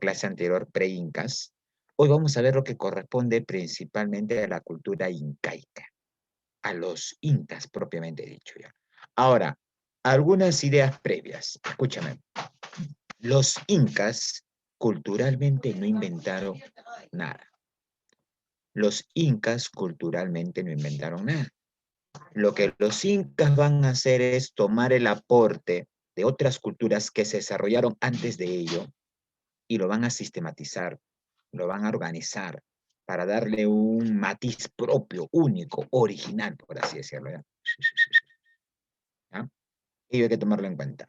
clase anterior, pre-incas, hoy vamos a ver lo que corresponde principalmente a la cultura incaica, a los incas propiamente dicho ya. Ahora, algunas ideas previas. Escúchame. Los incas culturalmente no inventaron nada. Los incas culturalmente no inventaron nada. Lo que los incas van a hacer es tomar el aporte de otras culturas que se desarrollaron antes de ello y lo van a sistematizar, lo van a organizar para darle un matiz propio, único, original, por así decirlo. ¿Ya? ¿Ya? Y hay que tomarlo en cuenta.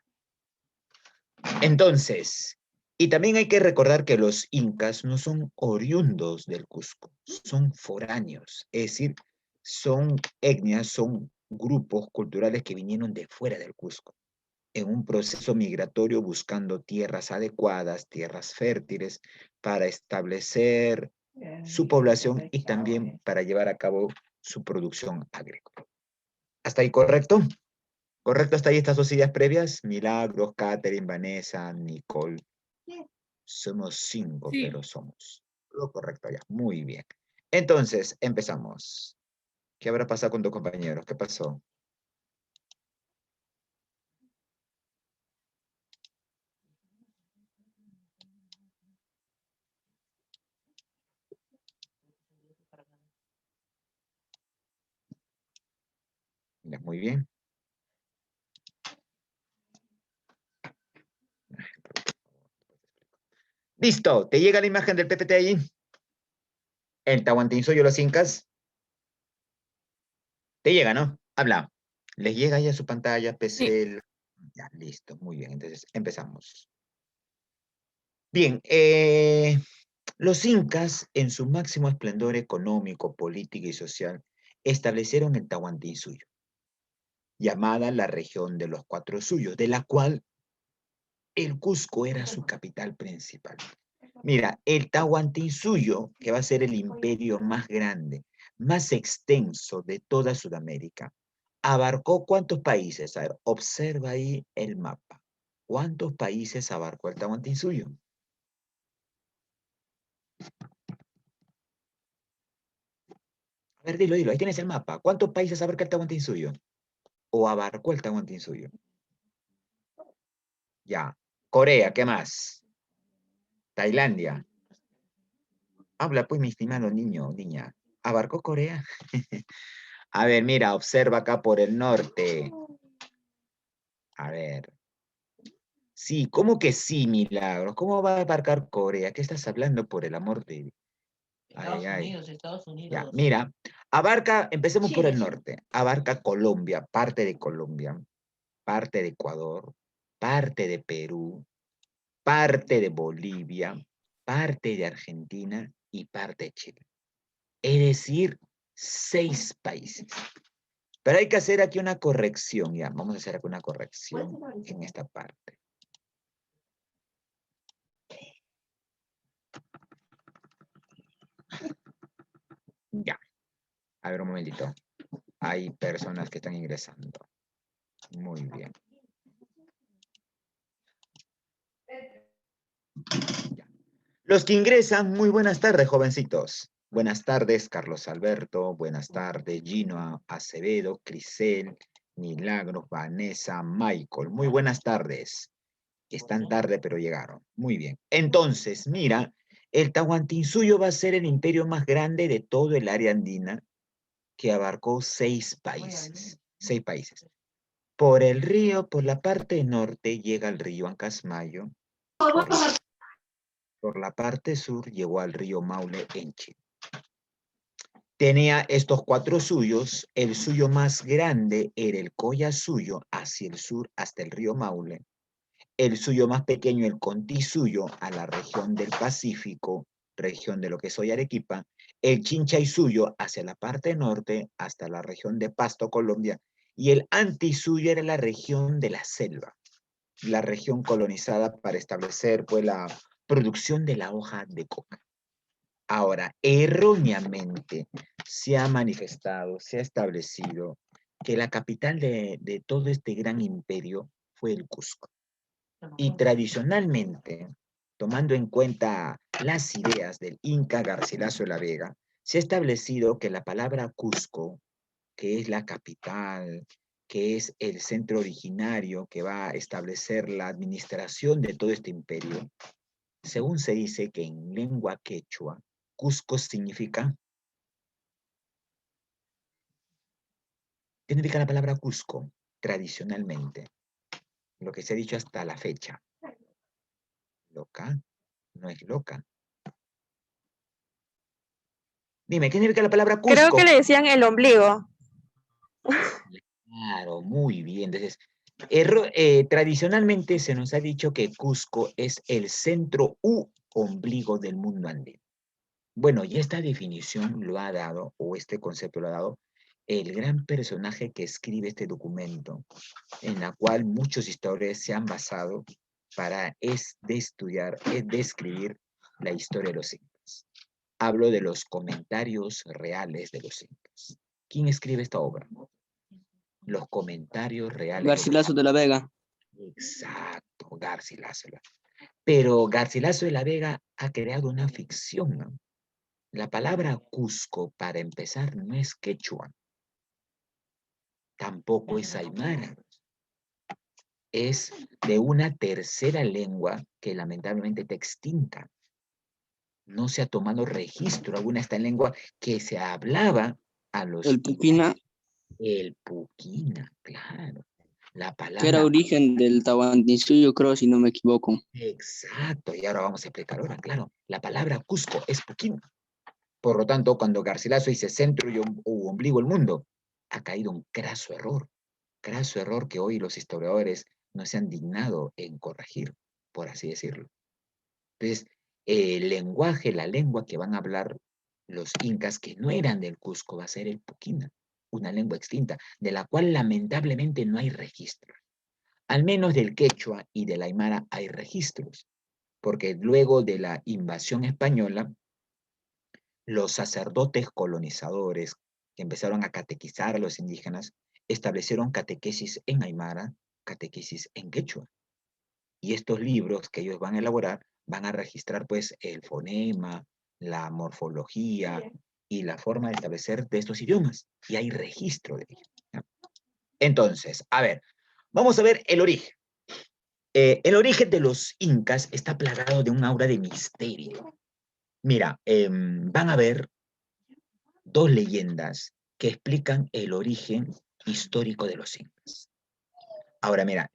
Entonces, y también hay que recordar que los incas no son oriundos del Cusco, son foráneos, es decir, son etnias, son grupos culturales que vinieron de fuera del Cusco, en un proceso migratorio buscando tierras adecuadas, tierras fértiles, para establecer su población y también para llevar a cabo su producción agrícola. ¿Hasta ahí correcto? ¿Correcto hasta ahí estas dos ideas previas? Milagros, Catherine, Vanessa, Nicole. Somos 5, sí, pero somos. Lo correcto ya. Muy bien. Entonces, empezamos. ¿Qué habrá pasado con tus compañeros? ¿Qué pasó? Muy bien. Listo. ¿Te llega la imagen del PPT ahí? El Tahuantinsuyo de los incas. Te llega, ¿no? Habla. ¿Les llega ahí a su pantalla, PC? Sí. Ya, listo. Muy bien. Entonces, empezamos. Bien. Los incas, en su máximo esplendor económico, político y social, establecieron el Tahuantinsuyo, llamada la región de los Cuatro Suyos, de la cual el Cusco era su capital principal. Mira, el Tahuantinsuyo, que va a ser el imperio más grande, más extenso de toda Sudamérica, abarcó ¿cuántos países? A ver, observa ahí el mapa. ¿Cuántos países abarcó el Tahuantinsuyo? A ver, dilo, ahí tienes el mapa. ¿Cuántos países abarca el Tahuantinsuyo? ¿O abarcó el Tahuantinsuyo? Ya. Corea, ¿qué más? Tailandia. Habla pues, mi estimado niño, niña. ¿Abarcó Corea? A ver, mira, observa acá por el norte. A ver. Sí, ¿cómo que sí, Milagros? ¿Cómo va a abarcar Corea? ¿Qué estás hablando por el amor de... Estados Unidos. Ya, mira, abarca, empecemos por el norte. Abarca Colombia, parte de Colombia, parte de Ecuador, parte de Perú, parte de Bolivia, parte de Argentina y parte de Chile. Es decir, 6 países. Pero hay que hacer aquí una corrección, ya. Vamos a hacer aquí una corrección en esta parte. Ya. A ver, un momentito. Hay personas que están ingresando. Muy bien. Ya. Los que ingresan, muy buenas tardes, jovencitos. Buenas tardes, Carlos Alberto. Buenas tardes, Gino Acevedo, Crisel, Milagros, Vanessa, Michael. Muy buenas tardes. Están tarde, pero llegaron. Muy bien. Entonces, mira, el Tahuantinsuyo va a ser el imperio más grande de todo el área andina, que abarcó 6 países. 6 países. Por el río, por la parte norte, llega el río Ancasmayo. Por la parte sur, llegó al río Maule en Chile. Tenía estos 4 suyos. El suyo más grande era el Collasuyo, hacia el sur, hasta el río Maule. El suyo más pequeño, el Contisuyo, a la región del Pacífico, región de lo que es hoy Arequipa. El Chinchaysuyo, hacia la parte norte, hasta la región de Pasto, Colombia. Y el Antisuyo era la región de la selva, la región colonizada para establecer pues, la producción de la hoja de coca. Ahora, erróneamente se ha manifestado, se ha establecido que la capital de todo este gran imperio fue el Cusco. Y tradicionalmente tomando en cuenta las ideas del Inca Garcilaso de la Vega, se ha establecido que la palabra Cusco, que es la capital, que es el centro originario que va a establecer la administración de todo este imperio, según se dice que en lengua quechua, Cusco significa la palabra Cusco, tradicionalmente, lo que se ha dicho hasta la fecha. ¿Loca? No es loca. Dime, ¿qué significa la palabra Creo que Cusco? le decían el ombligo. Claro, muy bien. Entonces, tradicionalmente se nos ha dicho que Cusco es el centro u ombligo del mundo andino. Bueno, y esta definición lo ha dado, o este concepto lo ha dado, el gran personaje que escribe este documento, en la cual muchos historiadores se han basado para describir la historia de los incas. Hablo de los comentarios reales de los incas. ¿Quién escribe esta obra? Los comentarios reales de los Garcilaso de la Vega. Exacto, Garcilaso. Pero Garcilaso de la Vega ha creado una ficción, ¿no? La palabra Cusco, para empezar, no es quechua, tampoco es aymara. Es de una tercera lengua que lamentablemente está extinta. No se ha tomado registro alguna de esta lengua que se hablaba a los... El Puquina, El puquina, claro. La que era palabra... origen del Tahuantinsuyo, creo, si no me equivoco. Exacto, y ahora vamos a explicar ahora, claro. La palabra Cusco es puquina. Por lo tanto, cuando Garcilaso dice centro y ombligo el mundo, ha caído un craso error que hoy los historiadores no se han dignado en corregir, por así decirlo. Entonces, el lenguaje, la lengua que van a hablar los incas que no eran del Cusco va a ser el puquina, una lengua extinta, de la cual lamentablemente no hay registro. Al menos del quechua y del aymara hay registros, porque luego de la invasión española, los sacerdotes colonizadores que empezaron a catequizar a los indígenas establecieron catequesis en aymara, catequesis en quechua. Y estos libros que ellos van a elaborar van a registrar pues el fonema, la morfología y la forma de establecer de estos idiomas. Y hay registro de ello, ¿no? Entonces, a ver, vamos a ver el origen. El origen de los incas está plagado de un aura de misterio. Mira, van a ver dos leyendas que explican el origen histórico de los incas. Ahora, mira,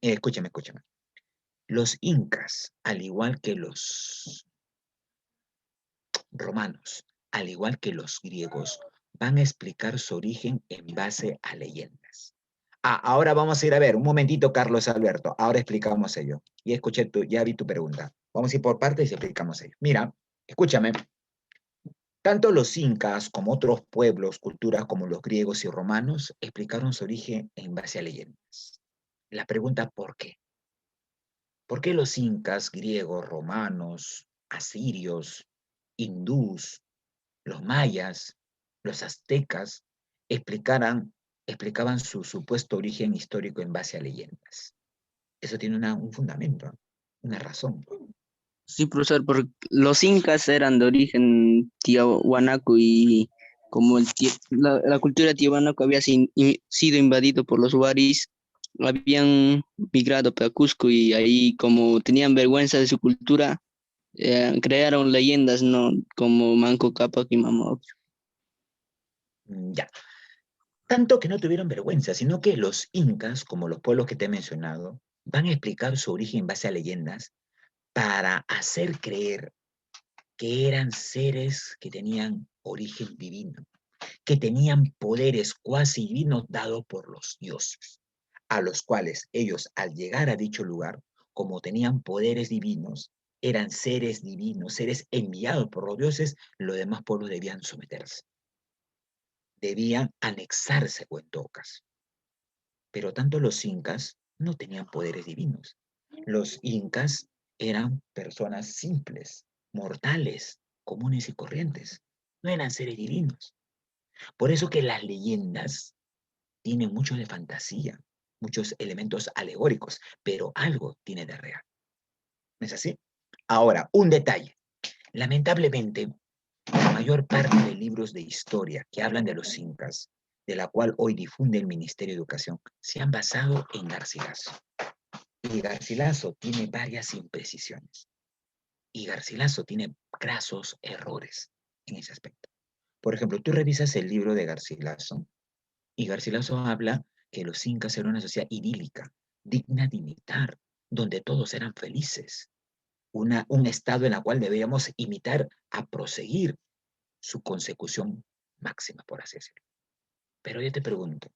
escúchame, escúchame. Los incas, al igual que los romanos, al igual que los griegos, van a explicar su origen en base a leyendas. Ahora vamos a ir a ver, un momentito, Carlos Alberto, ahora explicamos ello. Y escuché ya vi tu pregunta. Vamos a ir por partes y explicamos ello. Mira, escúchame. Tanto los incas como otros pueblos, culturas como los griegos y romanos explicaron su origen en base a leyendas. La pregunta, ¿por qué? ¿Por qué los incas, griegos, romanos, asirios, hindús, los mayas, los aztecas explicaban su supuesto origen histórico en base a leyendas? Eso tiene un fundamento, una razón. Sí, profesor, porque los incas eran de origen tiahuanaco y como la cultura tiahuanaco había sido invadido por los huaris, habían migrado a Cusco y ahí como tenían vergüenza de su cultura, crearon leyendas, ¿no? Como Manco Cápac y Mama Ocllo. Ya. Tanto que no tuvieron vergüenza, sino que los incas, como los pueblos que te he mencionado, van a explicar su origen en base a leyendas para hacer creer que eran seres que tenían origen divino, que tenían poderes cuasi divinos dados por los dioses, a los cuales ellos al llegar a dicho lugar, como tenían poderes divinos, eran seres divinos, seres enviados por los dioses, los demás pueblos debían someterse, debían anexarse o en todo caso. Pero tanto los incas no tenían poderes divinos. Los incas eran personas simples, mortales, comunes y corrientes. No eran seres divinos. Por eso que las leyendas tienen mucho de fantasía, muchos elementos alegóricos, pero algo tiene de real. ¿No es así? Ahora, un detalle. Lamentablemente, la mayor parte de libros de historia que hablan de los incas, de la cual hoy difunde el Ministerio de Educación, se han basado en Garcilaso. Y Garcilaso tiene varias imprecisiones. Y Garcilaso tiene grasos errores en ese aspecto. Por ejemplo, tú revisas el libro de Garcilaso y Garcilaso habla que los incas eran una sociedad idílica, digna de imitar, donde todos eran felices. Un estado en el cual debíamos imitar a proseguir su consecución máxima, por así decirlo. Pero yo te pregunto,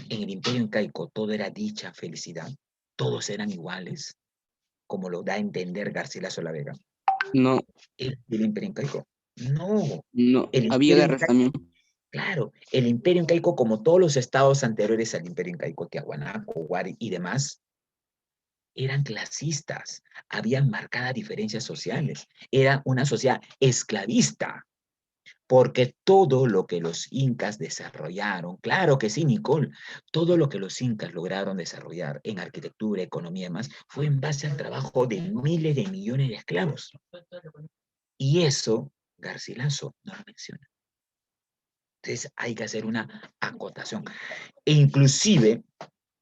en el imperio incaico todo era dicha, felicidad, todos eran iguales, como lo da a entender Garcilaso la Vega. No, El imperio incaico. No, no, el había imperio guerras incaico, también. claro, el imperio incaico, como todos los estados anteriores al imperio incaico, Tiahuanaco, Huari y demás, eran clasistas, habían marcadas diferencias sociales, era una sociedad esclavista, porque todo lo que los incas desarrollaron, claro que sí, Nicole, todo lo que los incas lograron desarrollar en arquitectura, economía y demás, fue en base al trabajo de miles de millones de esclavos. Y eso Garcilaso no lo menciona. Entonces hay que hacer una acotación. E inclusive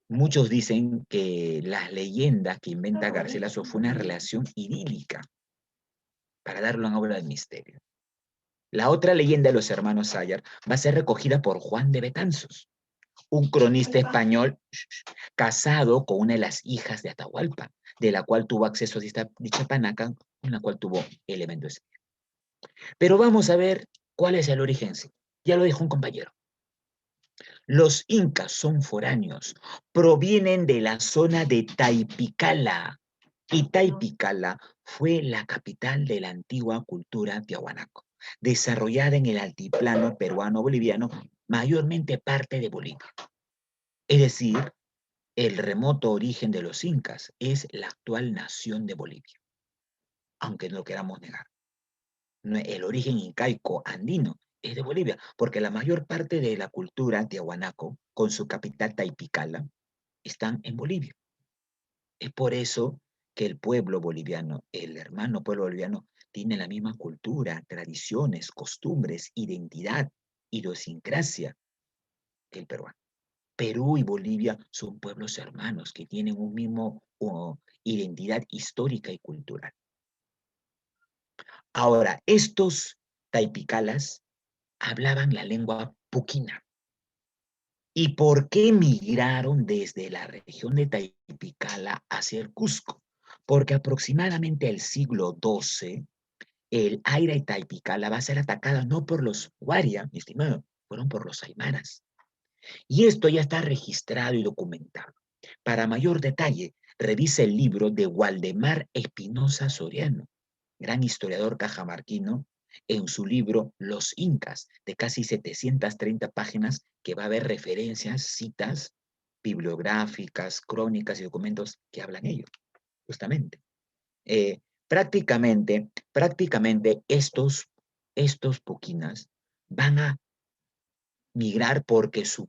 muchos dicen que las leyendas que inventa Garcilaso fue una relación idílica para darle una obra de misterio. La otra leyenda de los hermanos Sayar va a ser recogida por Juan de Betanzos, un cronista español casado con una de las hijas de Atahualpa, de la cual tuvo acceso a dicha panaca, en la cual tuvo elementos. Pero vamos a ver cuál es el origen. Ya lo dijo un compañero. Los incas son foráneos, provienen de la zona de Taipicala, y Taipicala fue la capital de la antigua cultura tiahuanaco, desarrollada en el altiplano peruano-boliviano, mayormente parte de Bolivia. Es decir, el remoto origen de los incas es la actual nación de Bolivia, aunque no lo queramos negar. El origen incaico andino es de Bolivia, porque la mayor parte de la cultura tiahuanaco, con su capital Taipicala, están en Bolivia. Es por eso que el pueblo boliviano, el hermano pueblo boliviano, tiene la misma cultura, tradiciones, costumbres, identidad, idiosincrasia que el peruano. Perú y Bolivia son pueblos hermanos que tienen un mismo identidad histórica y cultural. Ahora, estos taipicalas hablaban la lengua puquina. ¿Y por qué migraron desde la región de Taipicala hacia el Cusco? Porque aproximadamente el siglo XII, el Aira y Taipicala va a ser atacada no por los Huaria, mi estimado, fueron por los Aymaras. Y esto ya está registrado y documentado. Para mayor detalle, revisa el libro de Waldemar Espinosa Soriano, gran historiador cajamarquino, en su libro Los Incas, de casi 730 páginas, que va a haber referencias, citas bibliográficas, crónicas y documentos que hablan ello, justamente. Prácticamente estos puquinas van a migrar porque su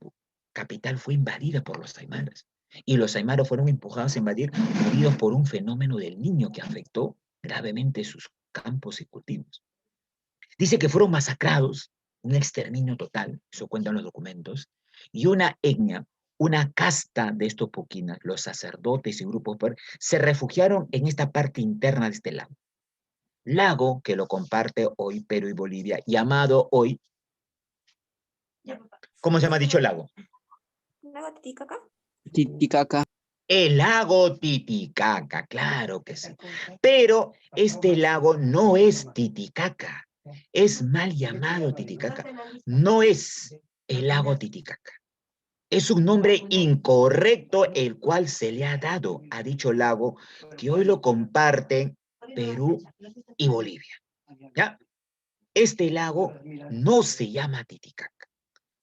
capital fue invadida por los aymaras. Y los aymaras fueron empujados a invadir, movidos por un fenómeno del niño que afectó gravemente sus campos y cultivos. Dice que fueron masacrados, un exterminio total, eso cuentan los documentos, y una etnia, una casta de estos puquinas, los sacerdotes y grupos, se refugiaron en esta parte interna de este lago que lo comparte hoy Perú y Bolivia, llamado hoy, ¿cómo se llama dicho lago? ¿Lago Titicaca? Titicaca. El lago Titicaca, claro que sí. Pero este lago no es Titicaca, es mal llamado Titicaca. No es el lago Titicaca. Es un nombre incorrecto el cual se le ha dado a dicho lago que hoy lo comparten Perú y Bolivia. ¿Ya? Este lago no se llama Titicaca.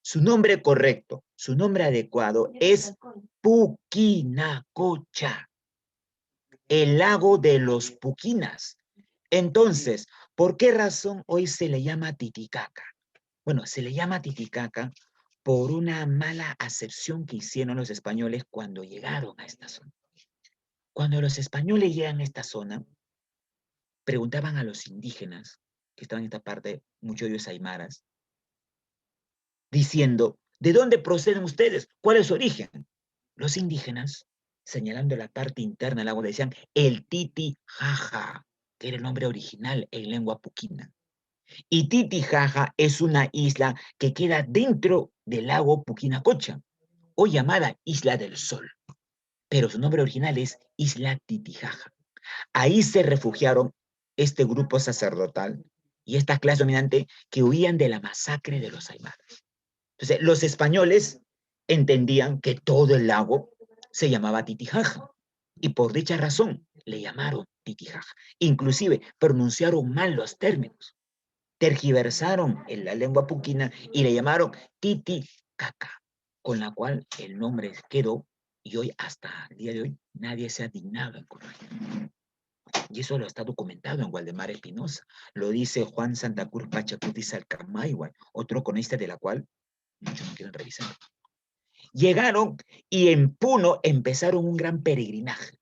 Su nombre correcto, su nombre adecuado es Puquinacocha, el lago de los Puquinas. Entonces, ¿por qué razón hoy se le llama Titicaca? Bueno, se le llama Titicaca por una mala acepción que hicieron los españoles cuando llegaron a esta zona. Cuando los españoles llegan a esta zona, preguntaban a los indígenas que estaban en esta parte, muchos de ellos aymaras, diciendo, ¿de dónde proceden ustedes? ¿Cuál es su origen? Los indígenas, señalando la parte interna del lago, decían el Titicaca, que era el nombre original en lengua puquina. Y Titicaca es una isla que queda dentro del lago Puquinacocha, o llamada Isla del Sol, pero su nombre original es Isla Titicaca. Ahí se refugiaron este grupo sacerdotal y esta clase dominante que huían de la masacre de los aymaras. Entonces, los españoles entendían que todo el lago se llamaba Titicaca y por dicha razón le llamaron Titicaca. Inclusive pronunciaron mal los términos, tergiversaron en la lengua puquina y le llamaron Titicaca, con la cual el nombre quedó y hoy, hasta el día de hoy, nadie se ha dignado en corregir. Y eso lo está documentado en Waldemar Espinosa. Lo dice Juan Santa Cruz Pachacuti Salcamayhuay, otro cronista de la cual muchos no quieren revisar. Llegaron y en Puno empezaron un gran peregrinaje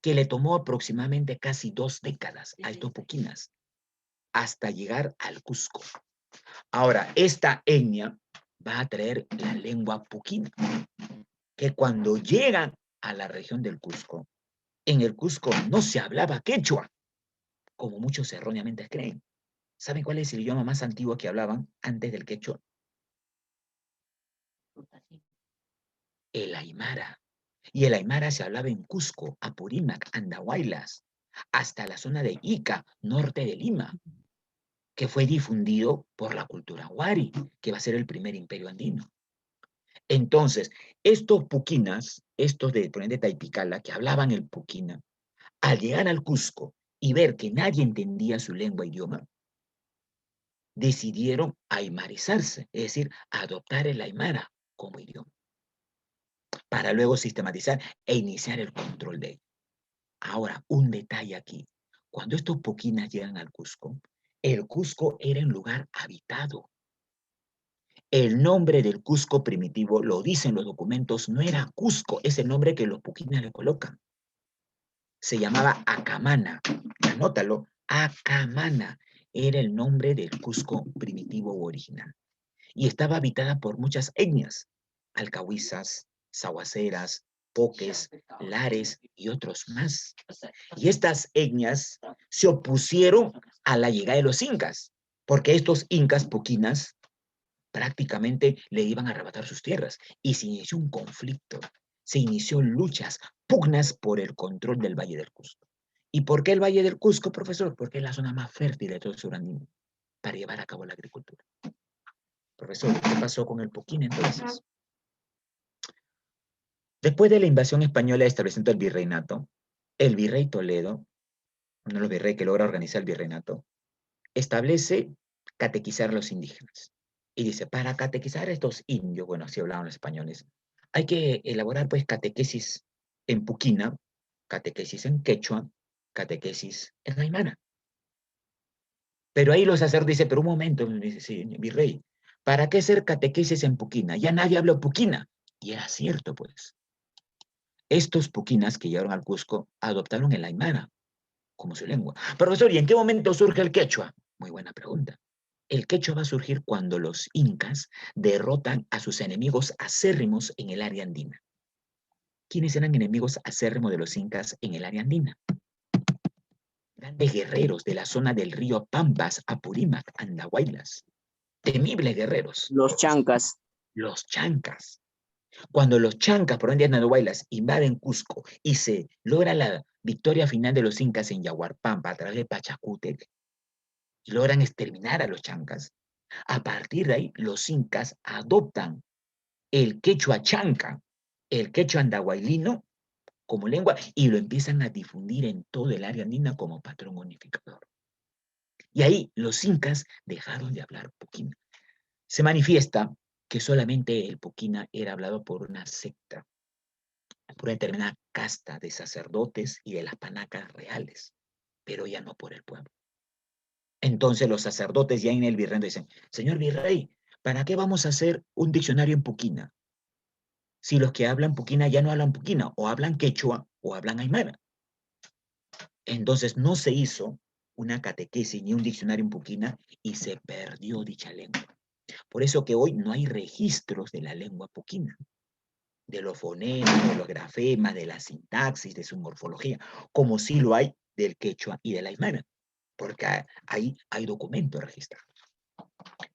que le tomó aproximadamente casi 2 décadas a estos puquinas hasta llegar al Cusco. Ahora, esta etnia va a traer la lengua puquina, que cuando llegan a la región del Cusco, en el Cusco no se hablaba quechua, como muchos erróneamente creen. ¿Saben cuál es el idioma más antiguo que hablaban antes del quechua? El aymara. Y el aymara se hablaba en Cusco, Apurímac, Andahuaylas, hasta la zona de Ica, norte de Lima, que fue difundido por la cultura huari, que va a ser el primer imperio andino. Entonces, estos puquinas, estos de Taipicala, que hablaban el puquina, al llegar al Cusco y ver que nadie entendía su lengua e idioma, decidieron aymarizarse, es decir, adoptar el aymara como idioma, para luego sistematizar e iniciar el control de ello. Ahora, un detalle aquí. Cuando estos puquinas llegan al Cusco, el Cusco era un lugar habitado. El nombre del Cusco primitivo, lo dicen los documentos, no era Cusco, es el nombre que los puquinas le colocan. Se llamaba Acamana. Anótalo, Acamana era el nombre del Cusco primitivo u original. Y estaba habitada por muchas etnias, alcahuizas, sahuaceras, poques, lares y otros más. Y estas etnias se opusieron a la llegada de los incas, porque estos incas puquinas prácticamente le iban a arrebatar sus tierras y se inició un conflicto, se inició luchas, pugnas por el control del Valle del Cusco. ¿Y por qué el Valle del Cusco, profesor? Porque es la zona más fértil de todo el sur andino para llevar a cabo la agricultura. Profesor, ¿qué pasó con el Puquín entonces? Después de la invasión española estableciendo el virreinato, el virrey Toledo, uno de los virreyes que logra organizar el virreinato, establece catequizar a los indígenas. Y dice, para catequizar a estos indios, bueno, así hablaban los españoles, hay que elaborar pues catequesis en puquina, catequesis en quechua, catequesis en aymara. Pero ahí los sacerdotes dicen, pero un momento, dice, sí, virrey, ¿para qué hacer catequesis en puquina? Ya nadie habla puquina. Y era cierto, pues. Estos puquinas que llegaron al Cusco adoptaron el aymara como su lengua. Profesor, ¿y en qué momento surge el quechua? Muy buena pregunta. El quechua va a surgir cuando los incas derrotan a sus enemigos acérrimos en el área andina. ¿Quiénes eran enemigos acérrimos de los incas en el área andina? Grandes guerreros de la zona del río Pampas, Apurímac, Andahuaylas. Temibles guerreros. Los chancas. Los chancas. Cuando los chancas, por donde Andahuaylas, invaden Cusco y se logra la victoria final de los incas en Yaguarpampa a través de Pachacútec, y logran exterminar a los chancas, a partir de ahí los incas adoptan el quechua chanca, el quechua andahuaylino como lengua y lo empiezan a difundir en todo el área andina como patrón unificador. Y ahí los incas dejaron de hablar puquina. Se manifiesta que solamente el puquina era hablado por una secta, por una determinada casta de sacerdotes y de las panacas reales, pero ya no por el pueblo. Entonces los sacerdotes ya en el virrey dicen, señor virrey, ¿para qué vamos a hacer un diccionario en puquina? Si los que hablan puquina ya no hablan puquina, o hablan quechua o hablan aymara. Entonces no se hizo una catequesis ni un diccionario en puquina y se perdió dicha lengua. Por eso que hoy no hay registros de la lengua puquina, de los fonemas, de los grafemas, de la sintaxis, de su morfología, como sí lo hay del quechua y del aymara, porque ahí hay documentos registrados.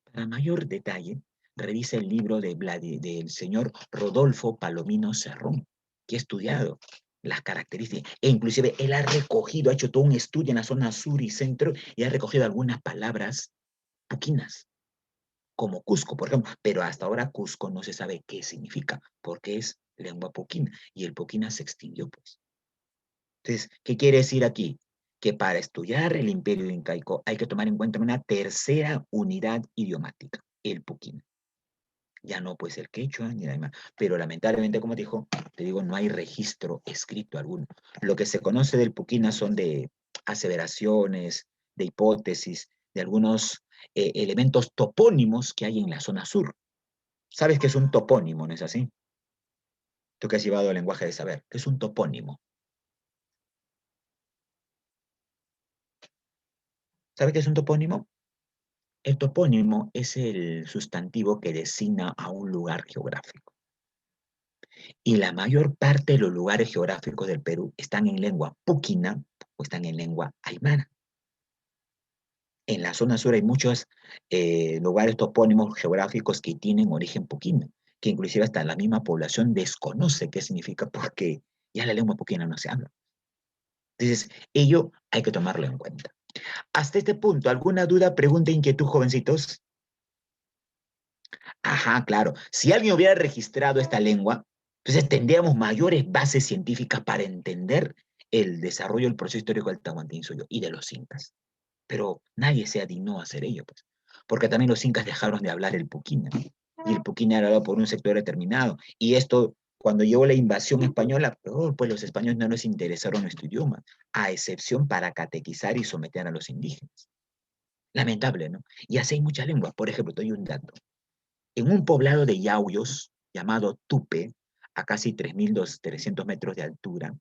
Para mayor detalle, revisa el libro del señor Rodolfo Palomino Cerrón, que ha estudiado las características, e inclusive él ha recogido, ha hecho todo un estudio en la zona sur y centro, y ha recogido algunas palabras puquinas, como Cusco, por ejemplo, pero hasta ahora Cusco no se sabe qué significa, porque es lengua puquina, y el puquina se extinguió, pues. Entonces, ¿qué quiere decir aquí? Que para estudiar el imperio incaico hay que tomar en cuenta una tercera unidad idiomática, el puquina. Ya no pues el quechua ni la demás. Pero lamentablemente, como te digo, no hay registro escrito alguno. Lo que se conoce del puquina son de aseveraciones, de hipótesis, de algunos elementos topónimos que hay en la zona sur. ¿Sabes qué es un topónimo, no es así? Tú que has llevado el lenguaje de saber, ¿qué es un topónimo? ¿Sabes qué es un topónimo? El topónimo es el sustantivo que designa a un lugar geográfico. Y la mayor parte de los lugares geográficos del Perú están en lengua puquina o están en lengua aymara. En la zona sur hay muchos lugares topónimos geográficos que tienen origen puquina, que inclusive hasta la misma población desconoce qué significa porque ya la lengua puquina no se habla. Entonces, ello hay que tomarlo en cuenta. Hasta este punto, ¿alguna duda, pregunta, inquietud, jovencitos? Ajá, claro. Si alguien hubiera registrado esta lengua, entonces tendríamos mayores bases científicas para entender el desarrollo del proceso histórico del Tahuantinsuyo y de los incas. Pero nadie se adivinó a hacer ello, pues. Porque también los incas dejaron de hablar el puquina. Y el puquina era hablado por un sector determinado. Y esto, cuando llegó la invasión española, pues los españoles no les interesaron nuestro idioma, a excepción para catequizar y someter a los indígenas. Lamentable, ¿no? Y así hay muchas lenguas. Por ejemplo, te doy un dato. En un poblado de yauyos llamado Tupe, a casi 3.300 metros de altura,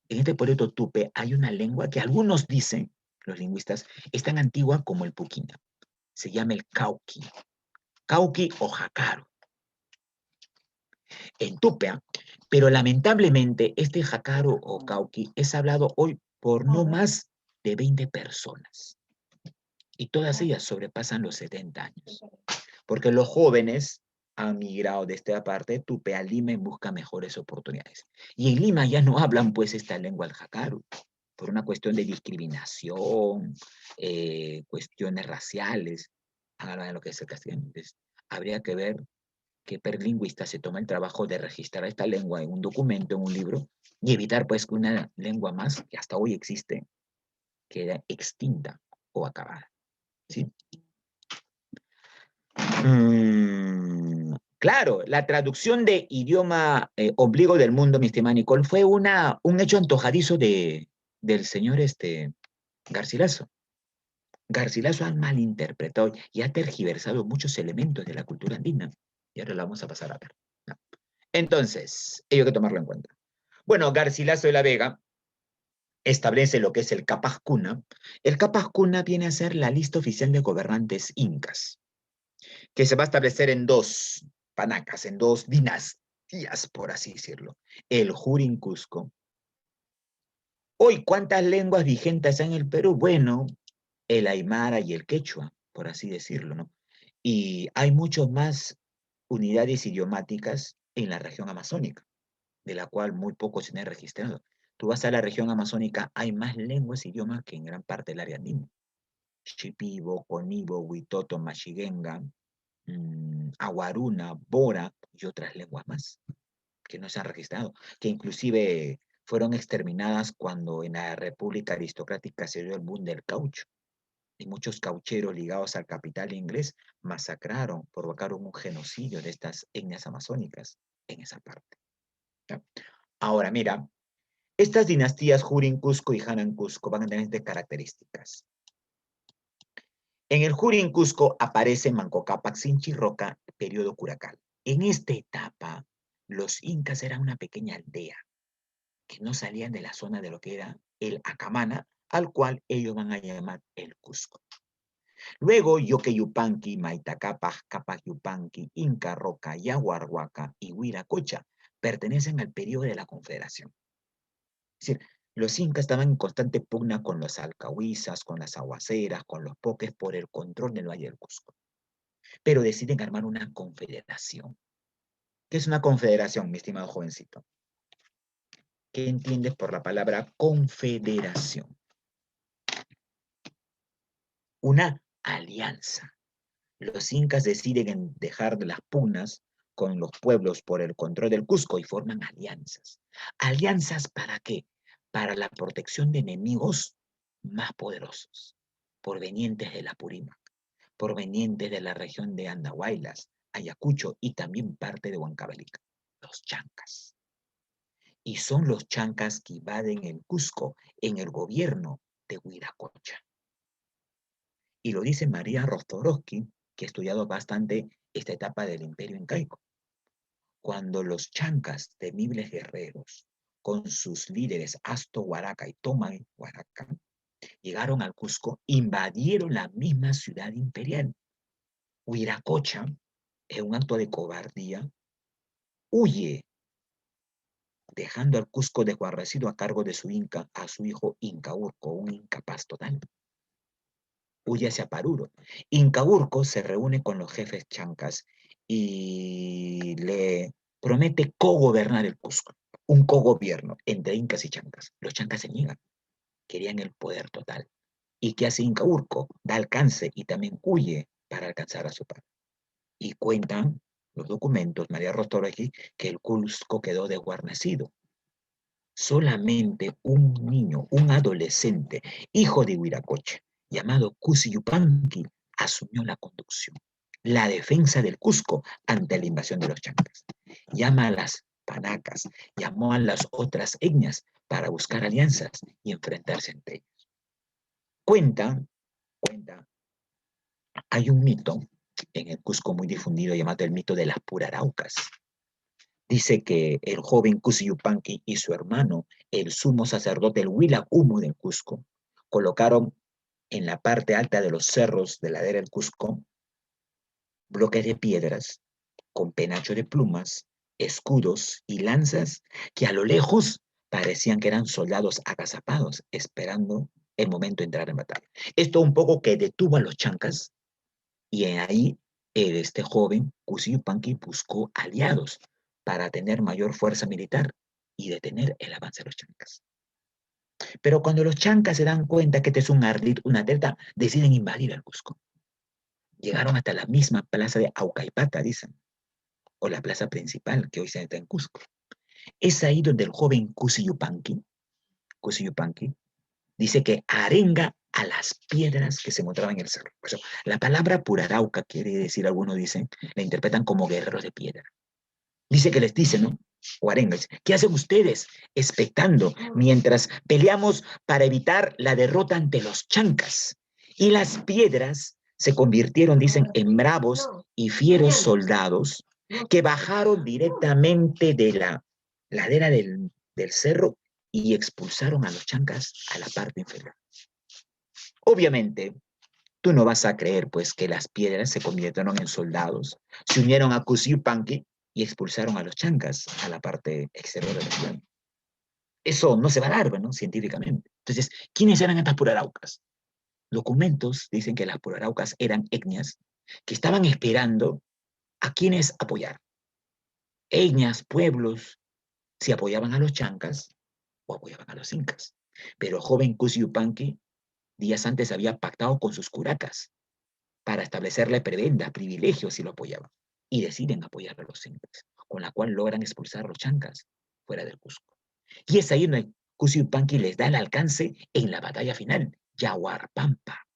en este pueblo Tupe hay una lengua que algunos dicen, los lingüistas, es tan antigua como el puquina. Se llama el cauqui. Cauqui o jacaro. En Tupe, pero lamentablemente este jacaro o cauqui es hablado hoy por no más de 20 personas. Y todas ellas sobrepasan los 70 años. Porque los jóvenes han migrado de esta parte de Tupe a Lima en busca de mejores oportunidades. Y en Lima ya no hablan pues esta lengua del jacaru, por una cuestión de discriminación, cuestiones raciales, hablan de lo que es el castellano. Entonces, habría que ver qué perlingüista se toma el trabajo de registrar esta lengua en un documento, en un libro, y evitar pues que una lengua más que hasta hoy existe quede extinta o acabada. ¿Sí? Claro, la traducción de idioma ombligo del mundo, mi estimada Nicole, fue un hecho antojadizo del señor Garcilaso. Garcilaso ha malinterpretado y ha tergiversado muchos elementos de la cultura andina. Y ahora la vamos a pasar a ver. ¿No? Entonces, ello hay que tomarlo en cuenta. Bueno, Garcilaso de la Vega establece lo que es el Capas Cuna. El Capas Cuna viene a ser la lista oficial de gobernantes incas, que se va a establecer en dos panacas, en dos dinastías, por así decirlo. El Jurin Cusco. Hoy, ¿cuántas lenguas vigentes hay en el Perú? Bueno, el aymara y el quechua, por así decirlo, ¿no? Y hay muchas más unidades idiomáticas en la región amazónica, de la cual muy poco se han registrado. Tú vas a la región amazónica, hay más lenguas e idiomas que en gran parte del área andina. Shipibo, Conibo, Huitoto, Mashiguenga, Aguaruna, Bora y otras lenguas más que no se han registrado, que inclusive fueron exterminadas cuando en la República Aristocrática se dio el boom del caucho. Y muchos caucheros ligados al capital inglés masacraron, provocaron un genocidio de estas etnias amazónicas en esa parte. ¿Ya? Ahora, mira, estas dinastías Jurin Cusco y Hanan Cusco van a tener estas características. En el Jurin Cusco aparece Manco Cápac, Sinchirroca, periodo Curacal. En esta etapa, los incas eran una pequeña aldea que no salían de la zona de lo que era el Acamana, al cual ellos van a llamar el Cusco. Luego, Yoqueyupanqui, Maitacapa, Capayupanqui, Inca Roca, Yaguarhuaca y Huiracocha pertenecen al periodo de la Confederación. Es decir, los incas estaban en constante pugna con los alcahuizas, con las aguaceras, con los poques por el control del Valle del Cusco. Pero deciden armar una confederación. ¿Qué es una confederación, mi estimado jovencito? ¿Qué entiendes por la palabra confederación? Una alianza. Los incas deciden dejar las pugnas con los pueblos por el control del Cusco y forman alianzas. ¿Alianzas para qué? Para la protección de enemigos más poderosos, provenientes de la Purímac, provenientes de la región de Andahuaylas, Ayacucho y también parte de Huancavelica, los chancas. Y son los chancas que invaden el Cusco en el gobierno de Huiracocha. Y lo dice María Rostorowski, que ha estudiado bastante esta etapa del imperio incaico. Cuando los chancas, temibles guerreros, con sus líderes Asto Huaraca y Tomay Huaraca, llegaron al Cusco, invadieron la misma ciudad imperial. Huiracocha, en un acto de cobardía, huye, dejando al Cusco desguarnecido a cargo de su inca, a su hijo Incaurco, un incapaz total. Huye hacia Paruro. Incaurco se reúne con los jefes chancas y le promete cogobernar el Cusco, un cogobierno entre incas y chancas. Los chancas se niegan, querían el poder total. ¿Y qué hace Incaurco? Da alcance y también huye para alcanzar a su padre. Y cuentan los documentos, María Rostorowski, que el Cusco quedó desguarnecido. Solamente un niño, un adolescente, hijo de Huiracocha, llamado Cusi Yupanqui, asumió la conducción, la defensa del Cusco ante la invasión de los chancas. Llama a las panacas, llamó a las otras etnias para buscar alianzas y enfrentarse entre ellos. Cuenta, hay un mito en el Cusco muy difundido llamado el mito de las puraraucas. Dice que el joven Cusi Yupanqui y su hermano, el sumo sacerdote, el Huila Humo del Cusco, colocaron en la parte alta de los cerros de la ladera del Cusco bloques de piedras con penacho de plumas, escudos y lanzas que a lo lejos parecían que eran soldados agazapados esperando el momento de entrar en batalla. Esto un poco que detuvo a los chancas y ahí este joven Cusi Yupanqui buscó aliados para tener mayor fuerza militar y detener el avance de los chancas. Pero cuando los chancas se dan cuenta que este es un ardid, una delta, deciden invadir el Cusco. Llegaron hasta la misma plaza de Aucaipata, dicen, o la plaza principal que hoy se está en Cusco. Es ahí donde el joven Cusi Yupanqui dice que arenga a las piedras que se encontraban en el cerro. Por eso, la palabra purarauca quiere decir, algunos dicen, la interpretan como guerreros de piedra. Dice que les dice, ¿no? O arengas, ¿qué hacen ustedes expectando mientras peleamos para evitar la derrota ante los chancas? Y las piedras se convirtieron, dicen, en bravos y fieros soldados que bajaron directamente de la ladera del cerro y expulsaron a los chancas a la parte inferior. Obviamente, tú no vas a creer, pues, que las piedras se convirtieron en soldados, se unieron a Cusi Yupanqui y expulsaron a los chancas a la parte exterior de la ciudad. Eso no se va a dar, ¿no? Científicamente. Entonces, ¿quiénes eran estas puraraucas? Documentos dicen que las puraraucas eran etnias que estaban esperando a quienes apoyar. Etnias, pueblos, si apoyaban a los chancas o apoyaban a los incas. Pero el joven Cusi Yupanqui días antes había pactado con sus curacas para establecerle prebenda, privilegios si lo apoyaban. Y deciden apoyar a los incas, con la cual logran expulsar a los chancas fuera del Cusco. Y es ahí donde Cusi Yupanqui les da el alcance en la batalla final, Yaguarpampa.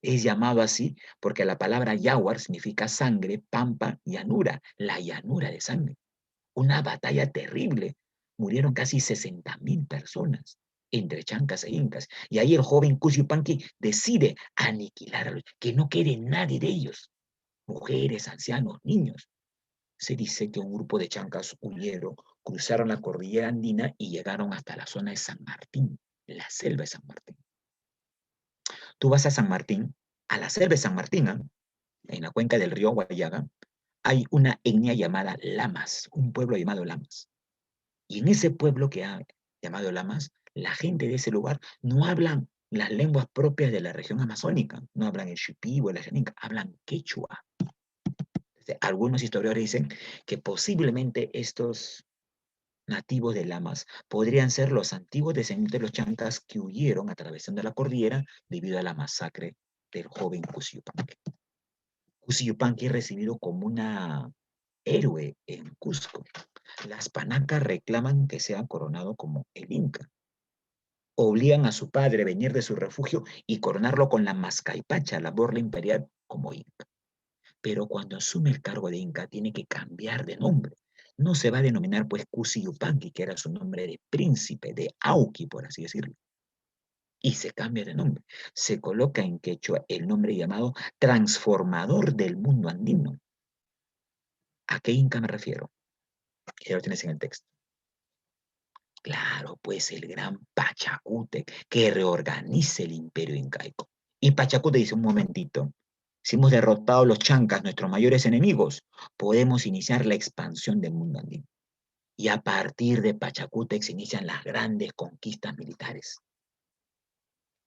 Es llamado así porque la palabra Yaguar significa sangre, pampa, llanura, la llanura de sangre. Una batalla terrible. Murieron casi 60.000 personas entre chancas e incas. Y ahí el joven Cusi Yupanqui decide aniquilar a los, que no quede nadie de ellos. Mujeres, ancianos, niños. Se dice que un grupo de chancas huyeron cruzaron la cordillera andina y llegaron hasta la zona de San Martín, la selva de San Martín. Tú vas a San Martín, a la selva de San Martín, en la cuenca del río Guayaga, hay una etnia llamada Lamas, un pueblo llamado Lamas. Y en ese pueblo que ha llamado Lamas, la gente de ese lugar no hablan las lenguas propias de la región amazónica, no hablan el Shipi o el Ayaninca, hablan quechua. Algunos historiadores dicen que posiblemente estos nativos de Lamas podrían ser los antiguos descendientes de los chancas que huyeron atravesando la cordillera debido a la masacre del joven Cusiyupanqui. Cusiyupanqui es recibido como una héroe en Cusco. Las panacas reclaman que sea coronado como el Inca. Obligan a su padre a venir de su refugio y coronarlo con la mascaipacha, la borla imperial, como Inca. Pero cuando asume el cargo de Inca tiene que cambiar de nombre. No se va a denominar pues Cusiyupanqui, que era su nombre de príncipe, de Auqui, por así decirlo. Y se cambia de nombre. Se coloca en quechua el nombre llamado transformador del mundo andino. ¿A qué Inca me refiero? Ya lo tienes en el texto. Claro, pues el gran Pachacútec que reorganice el imperio incaico. Y Pachacútec dice, un momentito, si hemos derrotado a los chancas, nuestros mayores enemigos, podemos iniciar la expansión del mundo andino. Y a partir de Pachacútec se inician las grandes conquistas militares.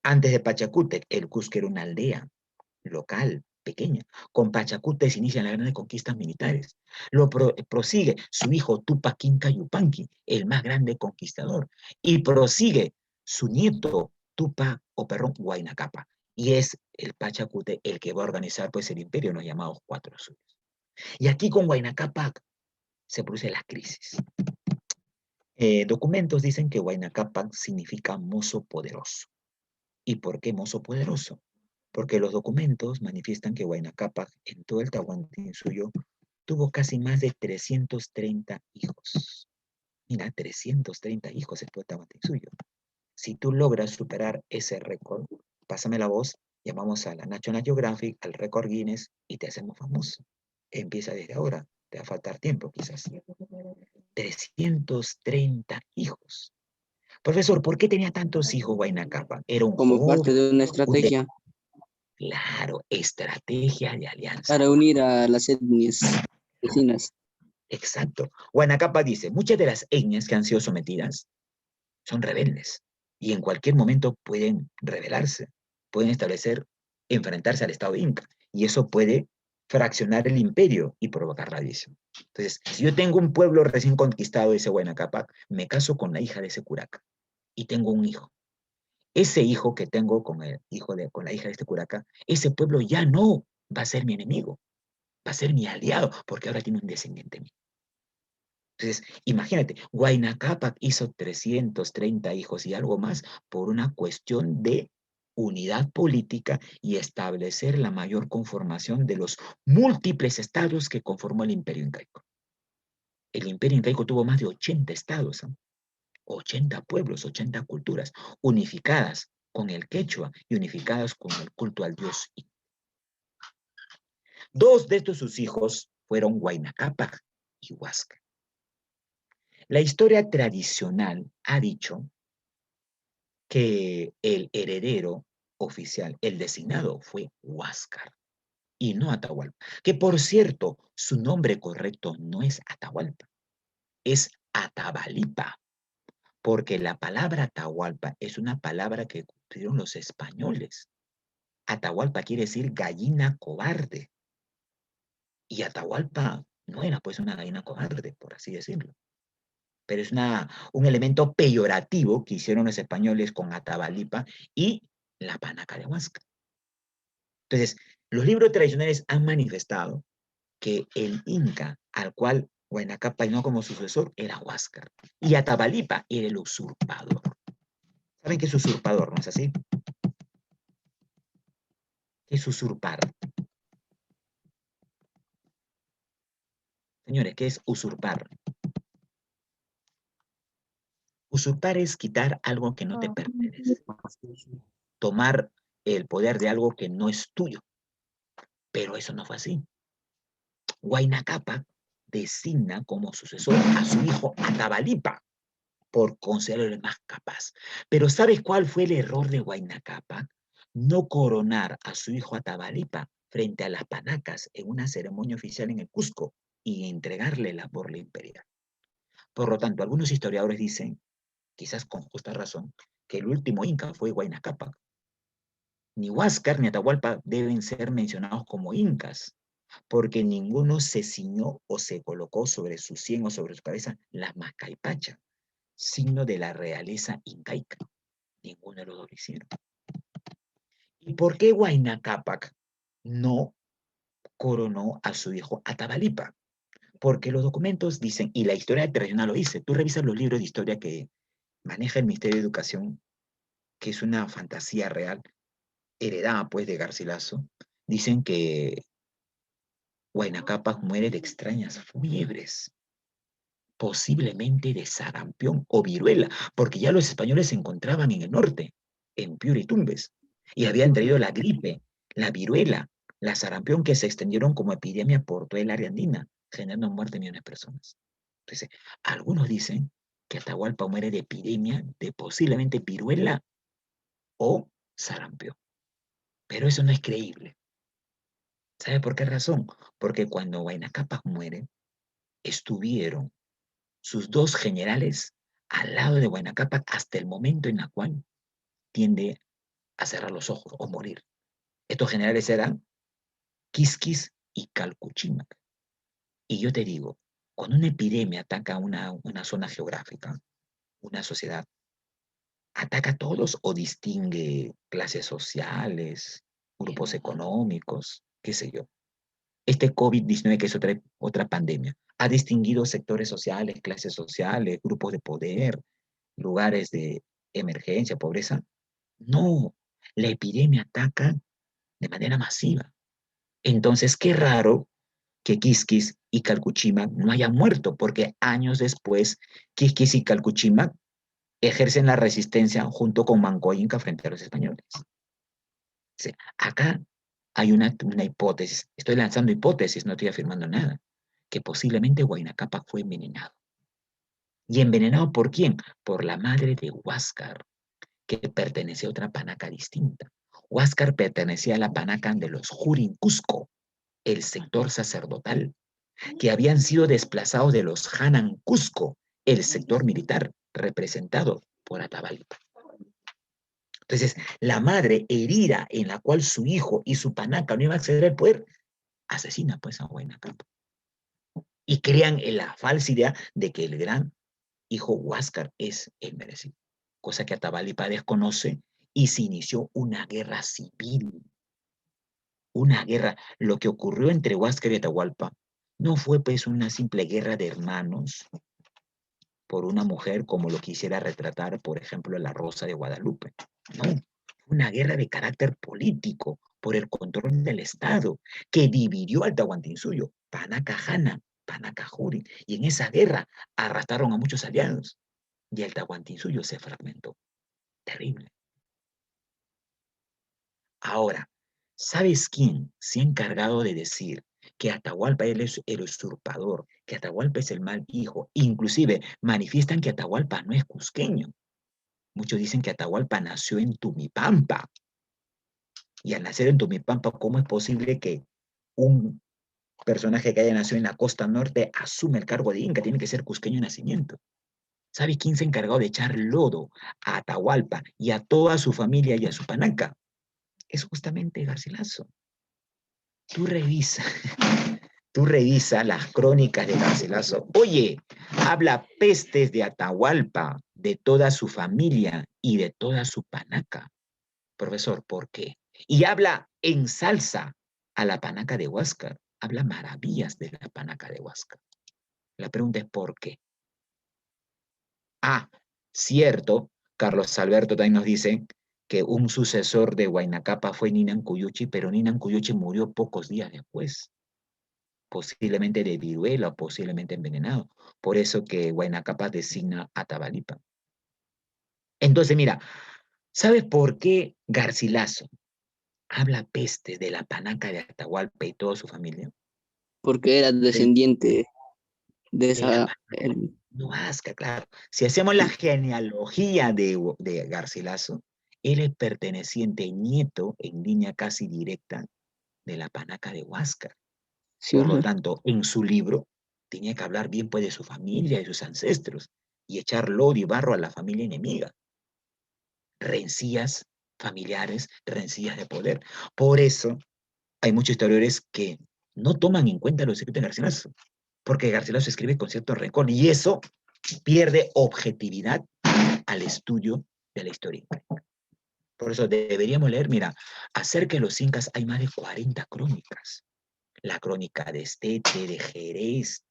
Antes de Pachacútec, el Cusco era una aldea local, pequeña. Con Pachacútec se inician las grandes conquistas militares. Lo prosigue su hijo Tupac Inca Yupanqui, el más grande conquistador. Y prosigue su nieto Tupac Huayna Cápac. Y es el Pachacútec el que va a organizar pues, el imperio, los llamados Cuatro Azules. Y aquí con Huayna Cápac se produce la crisis. Documentos dicen que Huayna Cápac significa mozo poderoso. ¿Y por qué mozo poderoso? Porque los documentos manifiestan que Huayna Cápac en todo el Tahuantinsuyo tuvo casi más de 330 hijos. Mira, 330 hijos en todo el Tahuantinsuyo. Si tú logras superar ese récord, pásame la voz, llamamos a la National Geographic, al récord Guinness y te hacemos famoso. Empieza desde ahora, te va a faltar tiempo quizás. 330 hijos. Profesor, ¿por qué tenía tantos hijos Huayna Cápac? Era un Como parte joven, de una estrategia claro, estrategia de alianza. para unir a las etnias vecinas. Exacto. Huayna Cápac dice, muchas de las etnias que han sido sometidas son rebeldes y en cualquier momento pueden rebelarse, pueden enfrentarse al Estado Inca y eso puede fraccionar el imperio y provocar la división. Entonces, si yo tengo un pueblo recién conquistado, ese Huayna Cápac, me caso con la hija de ese curaca y tengo un hijo. Ese hijo que tengo con con la hija de este curaca, ese pueblo ya no va a ser mi enemigo, va a ser mi aliado, porque ahora tiene un descendiente mío. Entonces, imagínate, Huayna Cápac hizo 330 hijos y algo más por una cuestión de unidad política y establecer la mayor conformación de los múltiples estados que conformó el imperio incaico. El imperio incaico tuvo más de 80 estados, 80 pueblos, 80 culturas, unificadas con el quechua y unificadas con el culto al dios. Dos de estos sus hijos fueron Huayna Cápac y Huáscar. La historia tradicional ha dicho que el heredero oficial, el designado, fue Huáscar y no Atahualpa. Que por cierto, su nombre correcto no es Atahualpa, es Atabalipa, porque la palabra Atahualpa es una palabra que construyeron los españoles. Atahualpa quiere decir gallina cobarde. Y Atahualpa no era pues una gallina cobarde, por así decirlo. Pero es un elemento peyorativo que hicieron los españoles con Atabalipa y la panaca de Huáscar. Entonces, los libros tradicionales han manifestado que el Inca, al cual Huayna Cápac peinó como sucesor, era Huáscar. Y Atabalipa era el usurpador. ¿Saben qué es usurpador, no es así? ¿Qué es usurpar? Señores, ¿qué es usurpar? Usurpar es quitar algo que no te pertenece. Tomar el poder de algo que no es tuyo. Pero eso no fue así. Huayna Cápac designa como sucesor a su hijo Atabalipa, por considerarlo el más capaz. Pero ¿sabes cuál fue el error de Huayna Cápac? No coronar a su hijo Atabalipa frente a las panacas en una ceremonia oficial en el Cusco y entregarle la borla imperial. Por lo tanto, algunos historiadores dicen, quizás con justa razón, que el último inca fue Huayna Cápac. Ni Huáscar ni Atahualpa deben ser mencionados como incas, porque ninguno se ciñó o se colocó sobre su sien o sobre su cabeza la mascaipacha, signo de la realeza incaica. Ninguno de los dos lo hicieron. ¿Y por qué Huayna Cápac no coronó a su hijo Atabalipa? Porque los documentos dicen, y la historia tradicional lo dice, tú revisas los libros de historia que maneja el Ministerio de Educación, que es una fantasía real, heredada pues de Garcilaso, dicen que Huayna Cápac muere de extrañas fiebres, posiblemente de sarampión o viruela, porque ya los españoles se encontraban en el norte, en Piura y Tumbes, y habían traído la gripe, la viruela, la sarampión, que se extendieron como epidemia por toda el área andina, generando muerte de millones de personas. Entonces, algunos dicen que Atahualpa muere de epidemia, de posiblemente viruela o sarampión, pero eso no es creíble. ¿Sabe por qué razón? Porque cuando Huayna Cápac muere, estuvieron sus dos generales al lado de Huayna Cápac hasta el momento en el cual tiende a cerrar los ojos o morir. Estos generales eran Quisquis y Calcuchímac. Y yo te digo, cuando una epidemia ataca una zona geográfica, una sociedad, ¿ataca a todos o distingue clases sociales, grupos económicos, qué sé yo? Este COVID-19, que es otra pandemia, ha distinguido sectores sociales, clases sociales, grupos de poder, lugares de emergencia, pobreza. No, la epidemia ataca de manera masiva. Entonces, qué raro que Quisquis y Calcuchímac no hayan muerto, porque años después, Quisquis y Calcuchímac ejercen la resistencia junto con Manco Inca frente a los españoles. Sí, acá hay una hipótesis, estoy lanzando hipótesis, no estoy afirmando nada, que posiblemente Huayna Cápac fue envenenado. ¿Y envenenado por quién? Por la madre de Huáscar, que pertenecía a otra panaca distinta. Huáscar pertenecía a la panaca de los Jurin Cusco, el sector sacerdotal, que habían sido desplazados de los Hanan Cusco, el sector militar, representado por Atahualpa. Entonces, la madre herida en la cual su hijo y su panaca no iban a acceder al poder, asesina pues a Huayna Cápac. Y crean la falsa idea de que el gran hijo Huáscar es el merecido, cosa que Atahualpa desconoce, y se inició una guerra civil. Una guerra, lo que ocurrió entre Huáscar y Atahualpa no fue pues una simple guerra de hermanos por una mujer como lo quisiera retratar, por ejemplo, la Rosa de Guadalupe. No, fue una guerra de carácter político por el control del Estado que dividió al Tahuantinsuyo, Panacajana, Panacajuri, y en esa guerra arrastraron a muchos aliados y el Tahuantinsuyo se fragmentó. Terrible. Ahora, ¿sabes quién se ha encargado de decir que Atahualpa es el usurpador, que Atahualpa es el mal hijo? Inclusive manifiestan que Atahualpa no es cusqueño. Muchos dicen que Atahualpa nació en Tumipampa. Y al nacer en Tumipampa, ¿cómo es posible que un personaje que haya nacido en la costa norte asume el cargo de inca? Tiene que ser cusqueño de nacimiento. ¿Sabe quién se ha encargado de echar lodo a Atahualpa y a toda su familia y a su panaca? Es justamente Garcilaso. Tú revisa, tú revisa las crónicas de Garcilaso. Oye, habla pestes de Atahualpa, de toda su familia y de toda su panaca. Profesor, ¿por qué? Y habla en salsa a la panaca de Huáscar. Habla maravillas de la panaca de Huáscar. La pregunta es ¿por qué? Ah, cierto, Carlos Alberto también nos dice que un sucesor de Huayna Cápac fue Ninan Cuyuchi, pero Ninan Cuyuchi murió pocos días después, posiblemente de viruela o posiblemente envenenado. Por eso que Huayna Cápac designa a Atahualpa. Entonces, mira, ¿sabes por qué Garcilaso habla peste de la panaca de Atahualpa y toda su familia? Porque era El- descendiente. de de la esa, Huasca, claro. Si hacemos la genealogía de Garcilaso, él es perteneciente nieto en línea casi directa de la panaca de Huáscar. Por lo ¿cierto? tanto, en su libro tenía que hablar bien pues de su familia, de sus ancestros, y echar lodo y barro a la familia enemiga. Rencillas familiares, rencillas de poder. Por eso hay muchos historiadores que no toman en cuenta los escritos de Garcilaso, porque Garcilaso escribe con cierto rencor, y eso pierde objetividad al estudio de la historia. Por eso deberíamos leer, mira, acerca de los incas hay más de 40 crónicas. La crónica de Estete, de Jerez,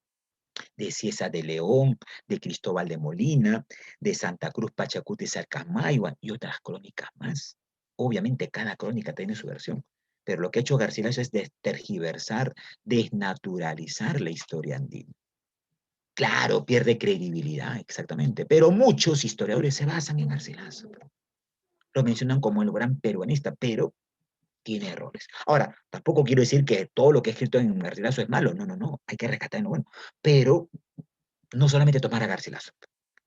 de Cieza de León, de Cristóbal de Molina, de Santa Cruz, Pachacuti, Salcamayhuan y otras crónicas más. Obviamente cada crónica tiene su versión, pero lo que ha hecho Garcilaso es tergiversar, desnaturalizar la historia andina. Claro, pierde credibilidad, exactamente, pero muchos historiadores se basan en Garcilaso. Lo mencionan como el gran peruanista, pero tiene errores. Ahora, tampoco quiero decir que todo lo que he escrito en Garcilaso es malo, no, no, no, hay que rescatar lo bueno, pero no solamente tomar a Garcilaso,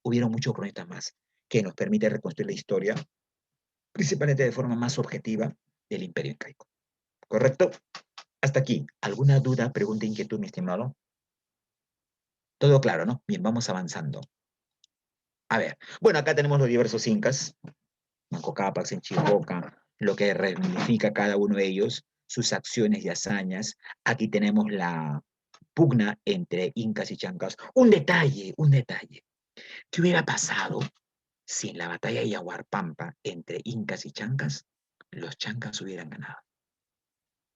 hubieron muchos cronistas más que nos permite reconstruir la historia, principalmente de forma más objetiva del Imperio Incaico. ¿Correcto? Hasta aquí. ¿Alguna duda, pregunta, inquietud, mi estimado? Todo claro, ¿no? Bien, vamos avanzando. A ver, bueno, acá tenemos los diversos incas, Manco Cápac, Chichiboca, lo que reivindica cada uno de ellos, sus acciones y hazañas. Aquí tenemos la pugna entre incas y chancas. Un detalle, un detalle. ¿Qué hubiera pasado si en la batalla de Yaguarpampa entre incas y chancas, los chancas hubieran ganado?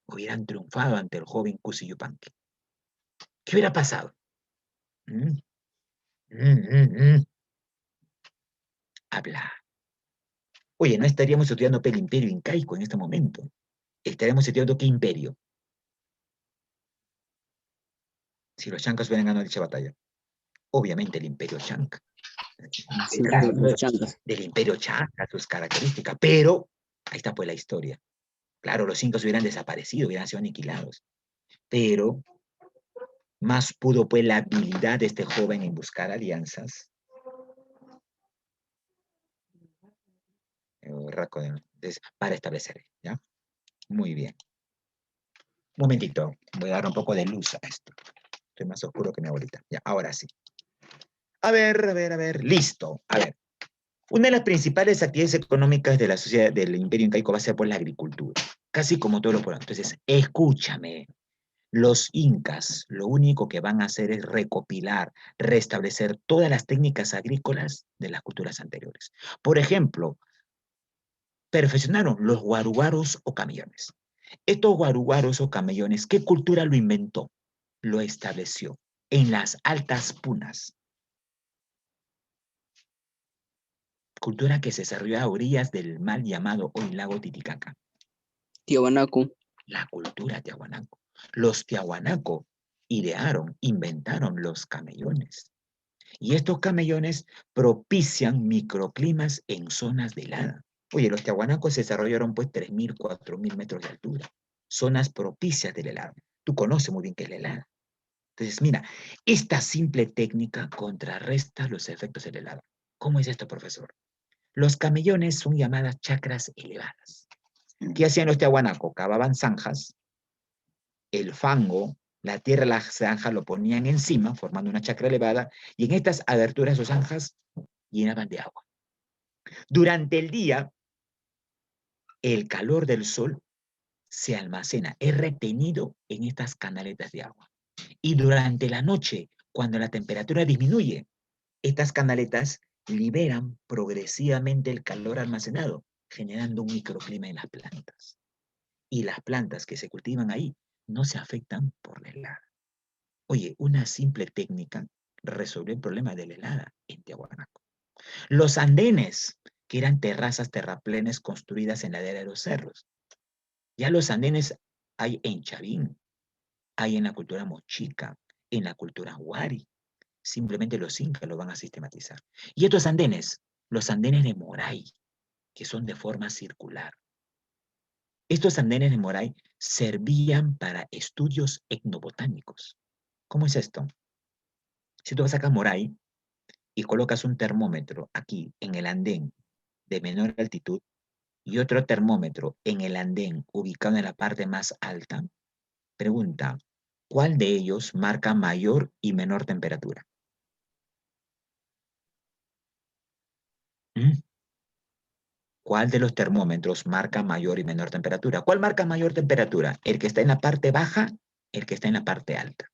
Hubieran triunfado ante el joven Cusi Yupanqui. ¿Qué hubiera pasado? ¿Mm? Habla. Oye, no estaríamos estudiando el imperio incaico en este momento. Estaríamos estudiando qué imperio, si los chancas hubieran ganado dicha batalla. Obviamente el imperio chanca. ¿cierto? Estamos hablando Los chancas. del imperio chanca, sus características, pero ahí está pues la historia. Claro, los incas hubieran desaparecido, hubieran sido aniquilados, pero más pudo pues la habilidad de este joven en buscar alianzas. Entonces, para establecer, ¿ya? Muy bien. Un momentito, voy a dar un poco de luz a esto. Estoy más oscuro que mi abuelita. Ya, ahora sí. A ver, listo. A ver, una de las principales actividades económicas de la sociedad del Imperio Incaico va a ser pues la agricultura, casi como todos los pueblos. Entonces, escúchame, los incas lo único que van a hacer es recopilar, restablecer todas las técnicas agrícolas de las culturas anteriores. Por ejemplo, perfeccionaron los guaruguaros o camellones. Estos guaruguaros o camellones, ¿qué cultura lo inventó? Lo estableció en las altas punas. Cultura que se desarrolló a orillas del mal llamado hoy lago Titicaca. Tiahuanaco. La cultura tiahuanaco. Los tiahuanaco idearon, inventaron los camellones. Y estos camellones propician microclimas en zonas de helada. Oye, los tiahuanacos se desarrollaron pues 3.000, 4.000 metros de altura. Zonas propicias del helado. Tú conoces muy bien qué es la helada. Entonces, mira, esta simple técnica contrarresta los efectos del helado. ¿Cómo es esto, profesor? Los camellones son llamadas chacras elevadas. ¿Qué hacían los tiahuanacos? Cavaban zanjas, el fango, la tierra de la zanja lo ponían encima, formando una chacra elevada, y en estas aberturas o zanjas llenaban de agua. Durante el día, el calor del sol se almacena, es retenido en estas canaletas de agua. Y durante la noche, cuando la temperatura disminuye, estas canaletas liberan progresivamente el calor almacenado, generando un microclima en las plantas. Y las plantas que se cultivan ahí no se afectan por la helada. Oye, una simple técnica resolvió el problema de la helada en Tiahuanaco. Los andenes, que eran terrazas, terraplenes construidas en la ladera de los cerros. Ya los andenes hay en Chavín, hay en la cultura mochica, en la cultura huari. Simplemente los incas lo van a sistematizar. Y estos andenes, los andenes de Moray, que son de forma circular. Estos andenes de Moray servían para estudios etnobotánicos. ¿Cómo es esto? Si tú vas acá a Moray y colocas un termómetro aquí en el andén de menor altitud y otro termómetro en el andén ubicado en la parte más alta, pregunta, ¿cuál de ellos marca mayor y menor temperatura? ¿Mm? ¿Cuál de los termómetros marca mayor y menor temperatura? ¿Cuál marca mayor temperatura? ¿El que está en la parte baja? ¿El que está en la parte alta?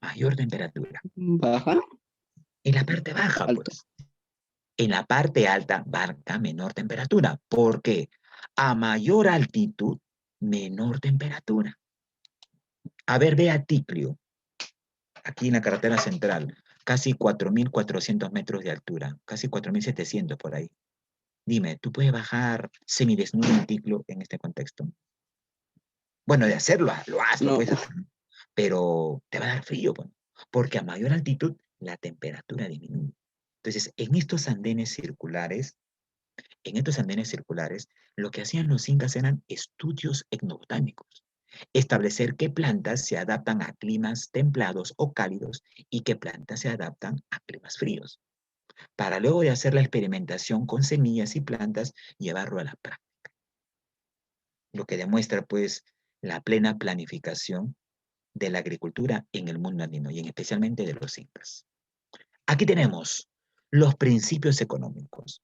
Mayor temperatura. Baja, En la parte baja, alta. pues. En la parte alta marca menor temperatura. ¿Por qué? A mayor altitud, menor temperatura. A ver, ve a Ticlio, aquí en la carretera central, casi 4.400 metros de altura, casi 4.700 por ahí. Dime, ¿tú puedes bajar semidesnudo en Ticlio en este contexto? Bueno, de hacerlo, lo haz, lo No, puedes hacer, pero te va a dar frío, pues, porque a mayor altitud la temperatura disminuye. Entonces, en estos andenes circulares, lo que hacían los incas eran estudios etnobotánicos, establecer qué plantas se adaptan a climas templados o cálidos y qué plantas se adaptan a climas fríos, para luego de hacer la experimentación con semillas y plantas, llevarlo a la práctica. Lo que demuestra, pues, la plena planificación de la agricultura en el mundo andino y especialmente de los incas. Aquí tenemos los principios económicos.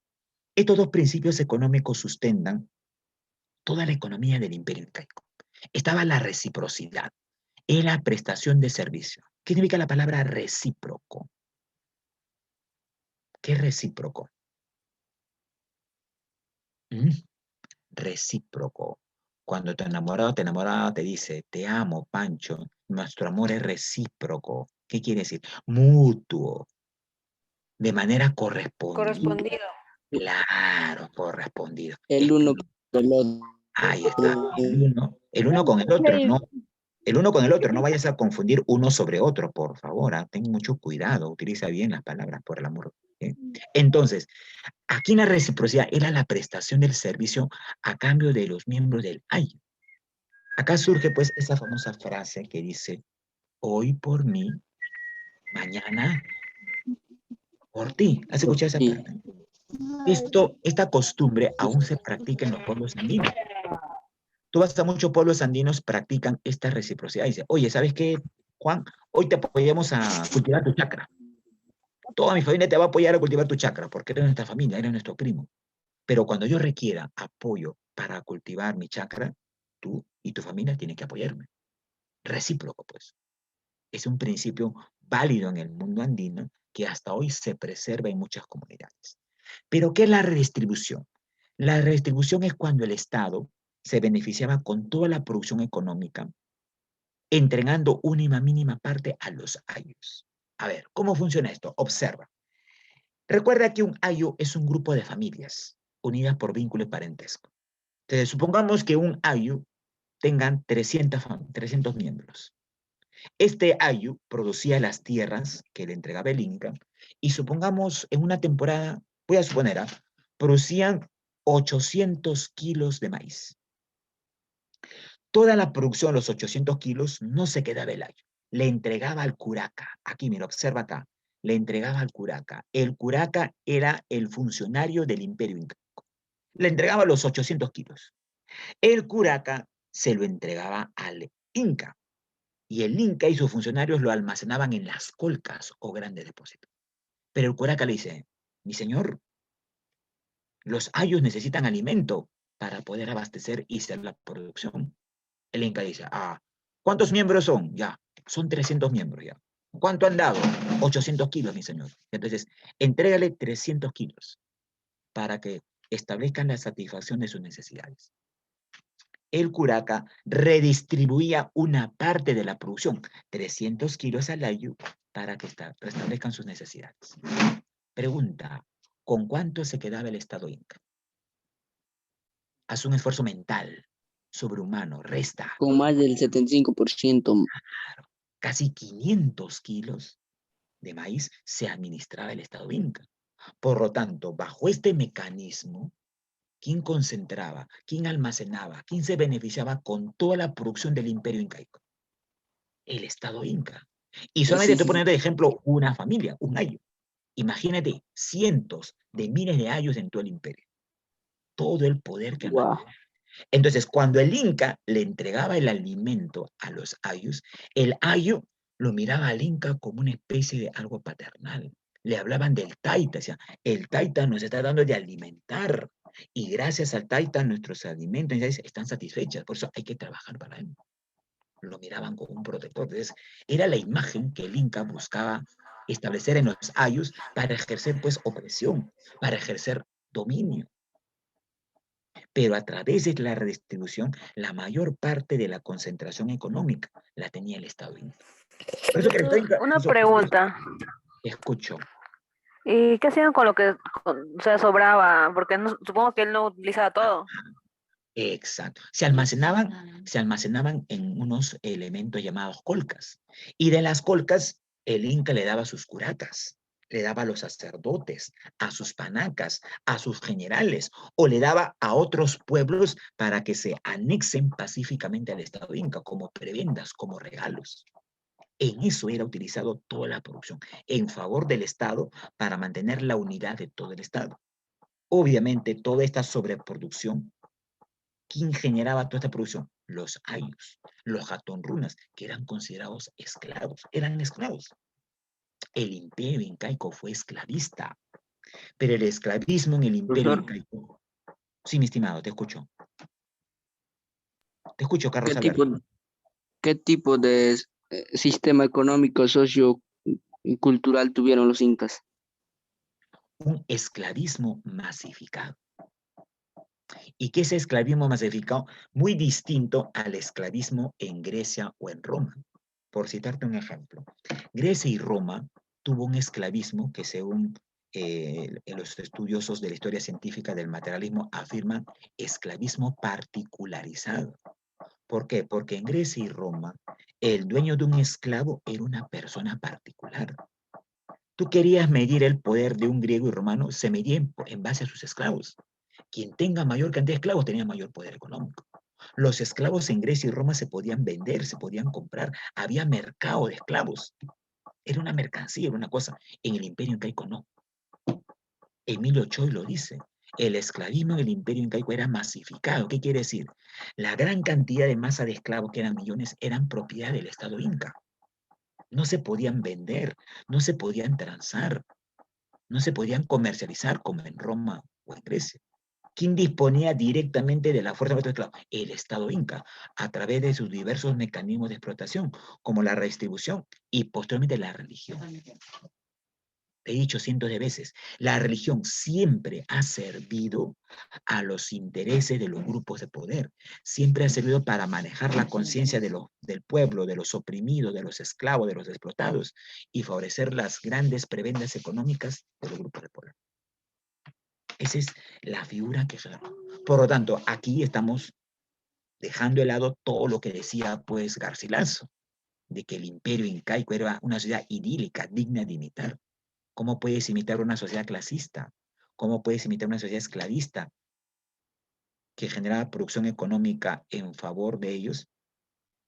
Estos dos principios económicos sustentan toda la economía del imperio incaico. Estaba la reciprocidad, era prestación de servicio. ¿Qué significa la palabra recíproco? ¿Qué es recíproco? ¿Mm? Recíproco. Cuando tu enamorado o tu enamorada te dice, te amo, Pancho, nuestro amor es recíproco. ¿Qué quiere decir? Mutuo, de manera correspondida. Correspondido. Claro, correspondido. el uno por el otro. Ahí está, el uno con el otro, no el uno con el otro, no vayas a confundir uno sobre otro, por favor, ten mucho cuidado, utiliza bien las palabras, por el amor. Entonces, aquí la reciprocidad era la prestación del servicio a cambio de los miembros del ayo. Acá surge pues esa famosa frase que dice, hoy por mí, mañana por ti. ¿Has escuchado esa Sí. parte? Esta costumbre aún se practica en los pueblos andinos. Tú vas a muchos pueblos andinos, practican esta reciprocidad. Dice, oye, ¿sabes qué, Juan? Hoy te apoyamos a cultivar tu chakra. Toda mi familia te va a apoyar a cultivar tu chakra, porque eres nuestra familia, eres nuestro primo. Pero cuando yo requiera apoyo para cultivar mi chakra, tú y tu familia tienen que apoyarme. Recíproco, pues. Es un principio válido en el mundo andino que hasta hoy se preserva en muchas comunidades. Pero, ¿qué es la redistribución? La redistribución es cuando el Estado se beneficiaba con toda la producción económica, entregando una mínima parte a los ayos. A ver, ¿cómo funciona esto? Observa. Recuerda que un ayo es un grupo de familias unidas por vínculo y parentesco. Entonces, supongamos que un ayo tengan 300 miembros. Este ayu producía las tierras que le entregaba el Inca y supongamos en una temporada, voy a suponer, producían 800 kilos de maíz. Toda la producción, los 800 kilos, no se quedaba el ayu. Le entregaba al curaca. Aquí, mira, observa acá. Le entregaba al curaca. El curaca era el funcionario del imperio inca. Le entregaba los 800 kilos. El curaca se lo entregaba al inca. Y el Inca y sus funcionarios lo almacenaban en las colcas o grandes depósitos. Pero el curaca le dice, mi señor, los ayos necesitan alimento para poder abastecer y hacer la producción. El Inca dice, ¿cuántos miembros son? Ya, son 300 miembros ya. ¿Cuánto han dado? 800 kilos, mi señor. Entonces, entrégale 300 kilos para que establezcan la satisfacción de sus necesidades. El curaca redistribuía una parte de la producción, 300 kilos al año, para que restablezcan sus necesidades. Pregunta, ¿con cuánto se quedaba el Estado inca? Haz un esfuerzo mental, sobrehumano, resta. Con más del 75%. Casi 500 kilos de maíz se administraba el Estado inca. Por lo tanto, bajo este mecanismo, ¿quién concentraba? ¿Quién almacenaba? ¿Quién se beneficiaba con toda la producción del imperio incaico? El Estado inca. Y solamente Sí, estoy sí, poniendo de ejemplo una familia, un ayo. Imagínate, cientos de miles de ayos en todo el imperio. Todo el poder que wow. mantenía. Entonces, cuando el Inca le entregaba el alimento a los ayus, el ayu lo miraba al Inca como una especie de algo paternal. Le hablaban del taita, decían, el taita nos está dando de alimentar y gracias al taita nuestros alimentos están satisfechos, por eso hay que trabajar para él. Lo miraban como un protector. Entonces, era la imagen que el Inca buscaba establecer en los ayus para ejercer pues opresión, para ejercer dominio. Pero a través de la redistribución, la mayor parte de la concentración económica la tenía el Estado Inca. Por eso que el Estado Inca Una hizo cambios. pregunta. Escucho. ¿Y qué hacían con lo que o sea, sobraba? Porque supongo que él no utilizaba todo. Exacto. Se almacenaban en unos elementos llamados colcas. Y de las colcas, el Inca le daba a sus curatas, le daba a los sacerdotes, a sus panacas, a sus generales, o le daba a otros pueblos para que se anexen pacíficamente al Estado Inca, como prebendas, como regalos. En eso era utilizado toda la producción, en favor del Estado para mantener la unidad de todo el Estado. Obviamente, toda esta sobreproducción, ¿quién generaba toda esta producción? Los ayus, los jatonrunas, que eran considerados esclavos, eran esclavos. El imperio incaico fue esclavista, pero el esclavismo en el imperio Profesor, incaico... Sí, mi estimado, te escucho. Te escucho, ¿qué Carlos tipo, Alberto. qué tipo de sistema económico, socio y cultural tuvieron los incas? Un esclavismo masificado. ¿Y qué es esclavismo masificado? Muy distinto al esclavismo en Grecia o en Roma. Por citarte un ejemplo, Grecia y Roma tuvo un esclavismo que según los estudiosos de la historia científica del materialismo afirman esclavismo particularizado. ¿Por qué? Porque en Grecia y Roma el dueño de un esclavo era una persona particular. Tú querías medir el poder de un griego y romano, se medía en base a sus esclavos. Quien tenga mayor cantidad de esclavos tenía mayor poder económico. Los esclavos en Grecia y Roma se podían vender, se podían comprar. Había mercado de esclavos. Era una mercancía, era una cosa. En el imperio incaico no. Emilio Choi lo dice. El esclavismo en el imperio incaico era masificado. ¿Qué quiere decir? La gran cantidad de masa de esclavos, que eran millones, eran propiedad del Estado inca. No se podían vender, no se podían transar, no se podían comercializar como en Roma o en Grecia. ¿Quién disponía directamente de la fuerza de los esclavos? El Estado inca, a través de sus diversos mecanismos de explotación, como la redistribución y posteriormente la religión. He dicho cientos de veces, la religión siempre ha servido a los intereses de los grupos de poder, siempre ha servido para manejar la conciencia del pueblo, de los oprimidos, de los esclavos, de los explotados y favorecer las grandes prebendas económicas de los grupos de poder. Esa es la figura que se... Por lo tanto, aquí estamos dejando de lado todo lo que decía pues Garcilaso, de que el imperio incaico era una sociedad idílica, digna de imitar. ¿Cómo puedes imitar una sociedad clasista? ¿Cómo puedes imitar una sociedad esclavista que generaba producción económica en favor de ellos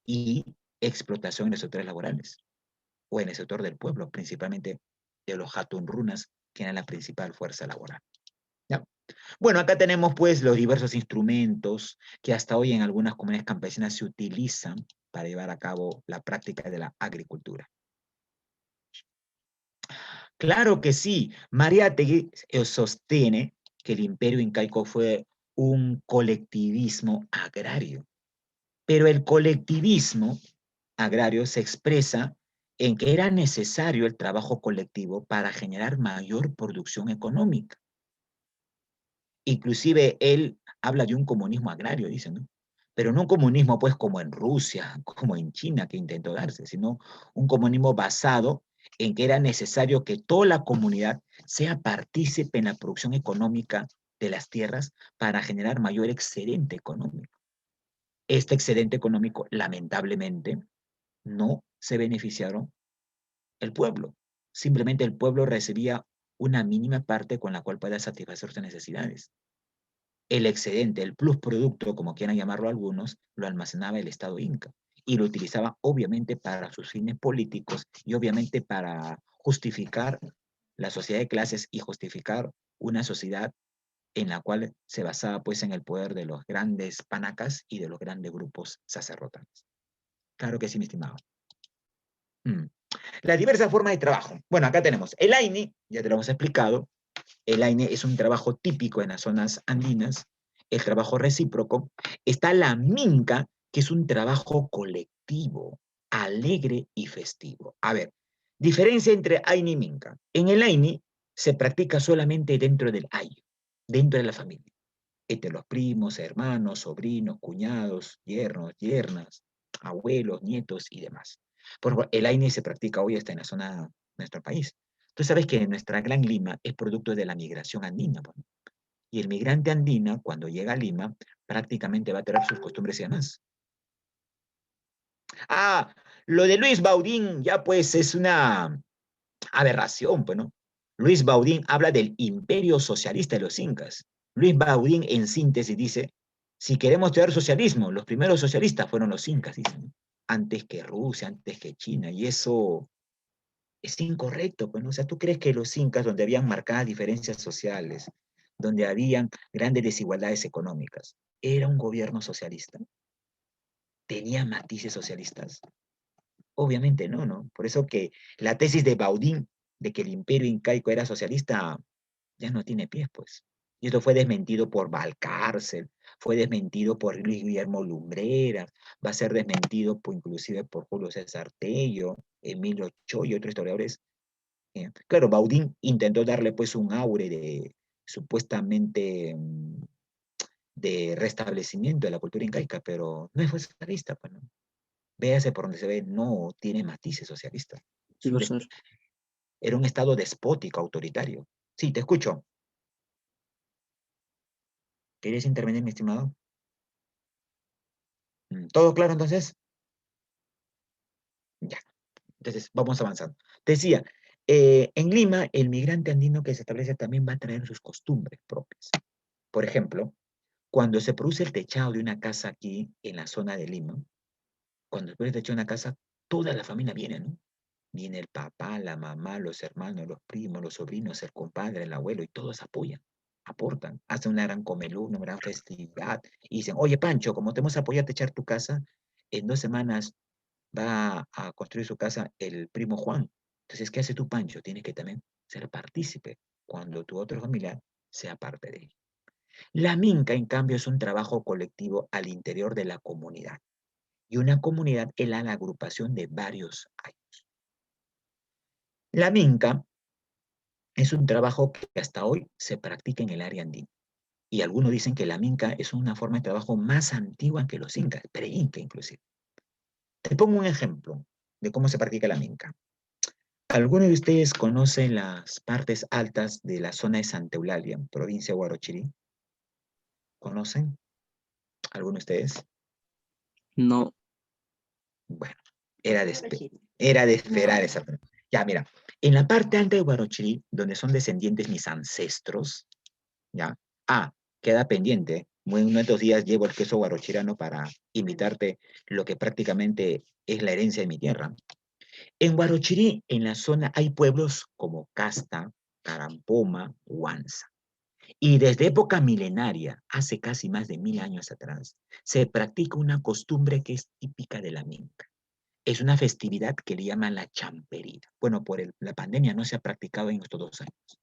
y explotación en los sectores laborales o en el sector del pueblo, principalmente de los jatunrunas, que eran la principal fuerza laboral? ¿Ya? Bueno, acá tenemos pues los diversos instrumentos que hasta hoy en algunas comunidades campesinas se utilizan para llevar a cabo la práctica de la agricultura. Claro que sí. Mariátegui sostiene que el imperio incaico fue un colectivismo agrario, pero el colectivismo agrario se expresa en que era necesario el trabajo colectivo para generar mayor producción económica. Inclusive él habla de un comunismo agrario, dice, ¿no? Pero no un comunismo pues como en Rusia, como en China que intentó darse, sino un comunismo basado en que era necesario que toda la comunidad sea partícipe en la producción económica de las tierras para generar mayor excedente económico. Este excedente económico, lamentablemente, no se beneficiaron el pueblo. Simplemente el pueblo recibía una mínima parte con la cual pueda satisfacer sus necesidades. El excedente, el plus producto, como quieran llamarlo algunos, lo almacenaba el Estado inca. y lo utilizaban obviamente para sus fines políticos y obviamente para justificar la sociedad de clases y justificar una sociedad en la cual se basaba pues en el poder de los grandes panacas y de los grandes grupos sacerdotales. Claro que sí, mi estimado. Las diversas formas de trabajo. Bueno, acá tenemos el AINE, ya te lo hemos explicado. El AINE es un trabajo típico en las zonas andinas, el trabajo recíproco. Está la minca, que es un trabajo colectivo, alegre y festivo. A ver, diferencia entre AINE y minca. En el AINE se practica solamente dentro del ayo, dentro de la familia, entre los primos, hermanos, sobrinos, cuñados, yernos, yernas, abuelos, nietos y demás. Por ejemplo, el AINE se practica hoy hasta en la zona de nuestro país. Tú sabes que nuestra Gran Lima es producto de la migración andina. Bueno, y el migrante andina, cuando llega a Lima, prácticamente va a traer sus costumbres y demás. Ah, lo de Luis Baudín ya pues es una aberración, pues, ¿no? Luis Baudín habla del imperio socialista de los incas. Luis Baudín, en síntesis, dice, si queremos tener socialismo, los primeros socialistas fueron los incas, dicen, antes que Rusia, antes que China, y eso es incorrecto, pues, ¿no? O sea, ¿tú crees que los incas, donde habían marcadas diferencias sociales, donde habían grandes desigualdades económicas, era un gobierno socialista? ¿Tenía matices socialistas? Obviamente no, ¿no? Por eso que la tesis de Baudín de que el imperio incaico era socialista ya no tiene pies, pues. Y esto fue desmentido por Valcárcel, fue desmentido por Luis Guillermo Lumbreras, va a ser desmentido inclusive por Julio César Tello, Emilio Cho y otros historiadores. Claro, Baudín intentó darle pues un aure de supuestamente de restablecimiento de la cultura incaica, pero no fue socialista, pues, ¿no? Véase por donde se ve, no tiene matices socialistas. Sí, profesor. Era un estado despótico, autoritario. Sí, te escucho. ¿Querías intervenir, mi estimado? ¿Todo claro entonces? Ya. Entonces, vamos avanzando. Te decía, en Lima, el migrante andino que se establece también va a traer sus costumbres propias. Por ejemplo, cuando se produce el techado de una casa aquí en la zona de Lima, cuando se produce el techado de una casa, toda la familia viene, ¿no? Viene el papá, la mamá, los hermanos, los primos, los sobrinos, el compadre, el abuelo, y todos apoyan, aportan, hacen una gran comelú, una gran festividad, y dicen, oye Pancho, como te hemos apoyado a techar tu casa, en 2 semanas va a construir su casa el primo Juan. Entonces, ¿qué hace tu Pancho? Tienes que también ser partícipe cuando tu otro familiar sea parte de él. La minca, en cambio, es un trabajo colectivo al interior de la comunidad. Y una comunidad es la agrupación de varios años. La minca es un trabajo que hasta hoy se practica en el área andina. Y algunos dicen que la minca es una forma de trabajo más antigua que los incas, pre-inca inclusive. Te pongo un ejemplo de cómo se practica la minca. ¿Alguno de ustedes conocen las partes altas de la zona de Santa Eulalia, provincia de Huarochirí? ¿Conocen? ¿Alguno de ustedes? No. Bueno, era de esperar esa pregunta. Ya, mira, en la parte alta de Huarochirí, donde son descendientes mis ancestros, ¿ya? Queda pendiente. Uno de estos días llevo el queso guarochirano para invitarte lo que prácticamente es la herencia de mi tierra. En Huarochirí, en la zona, hay pueblos como Casta, Carampoma, Huanza. Y desde época milenaria, hace casi más de 1000 años atrás, se practica una costumbre que es típica de la minca. Es una festividad que le llaman la champería. Bueno, por la pandemia no se ha practicado en estos 2 años.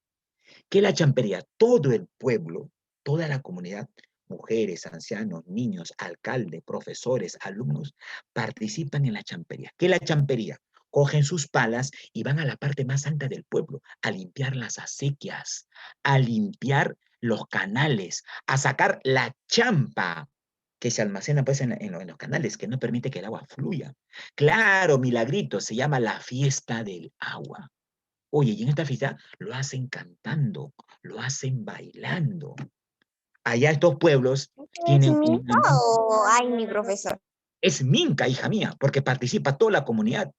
¿Qué es la champería? Todo el pueblo, toda la comunidad, mujeres, ancianos, niños, alcalde, profesores, alumnos, participan en la champería. ¿Qué es la champería? Cogen sus palas y van a la parte más alta del pueblo a limpiar las acequias, a limpiar los canales, a sacar la champa que se almacena pues en los canales, que no permite que el agua fluya. Claro, milagrito, se llama la fiesta del agua. Oye, y en esta fiesta lo hacen cantando, lo hacen bailando. Allá estos pueblos ¿Es tienen Minca una... o ay, mi profesor? Es minca, hija mía, porque participa toda la comunidad.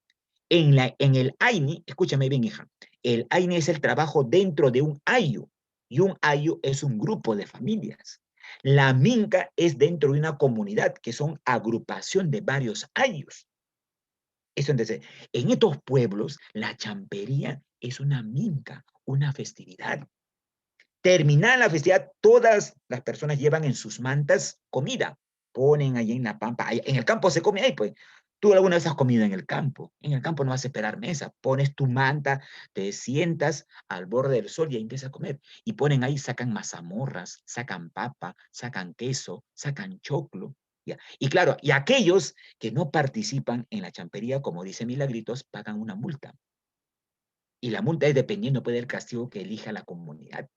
En el AINI, escúchame bien, hija, el AINI es el trabajo dentro de un ayu, y un ayu es un grupo de familias. La minca es dentro de una comunidad que son agrupación de varios años. Eso entonces, en estos pueblos, la champería es una minca, una festividad. Terminada la festividad, todas las personas llevan en sus mantas comida. Ponen ahí en la pampa. En el campo se come ahí, pues. Tú alguna vez has comido en el campo. En el campo no vas a esperar mesa. Pones tu manta, te sientas al borde del sol y ahí empiezas a comer. Y ponen ahí, sacan mazamorras, sacan papa, sacan queso, sacan choclo. ¿Ya? Y claro, y aquellos que no participan en la champería, como dice Milagritos, pagan una multa. Y la multa es dependiendo pues, del castigo que elija la comunidad.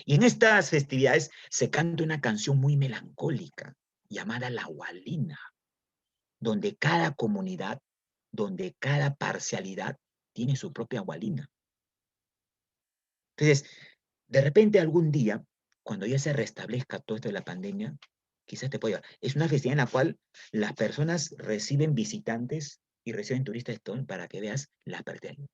Y en estas festividades se canta una canción muy melancólica llamada La Gualina, donde cada comunidad, donde cada parcialidad tiene su propia gualina. Entonces, de repente algún día, cuando ya se restablezca todo esto de la pandemia, quizás te pueda llevar. Es una festividad en la cual las personas reciben visitantes y reciben turistas de todo para que veas la pertenencia.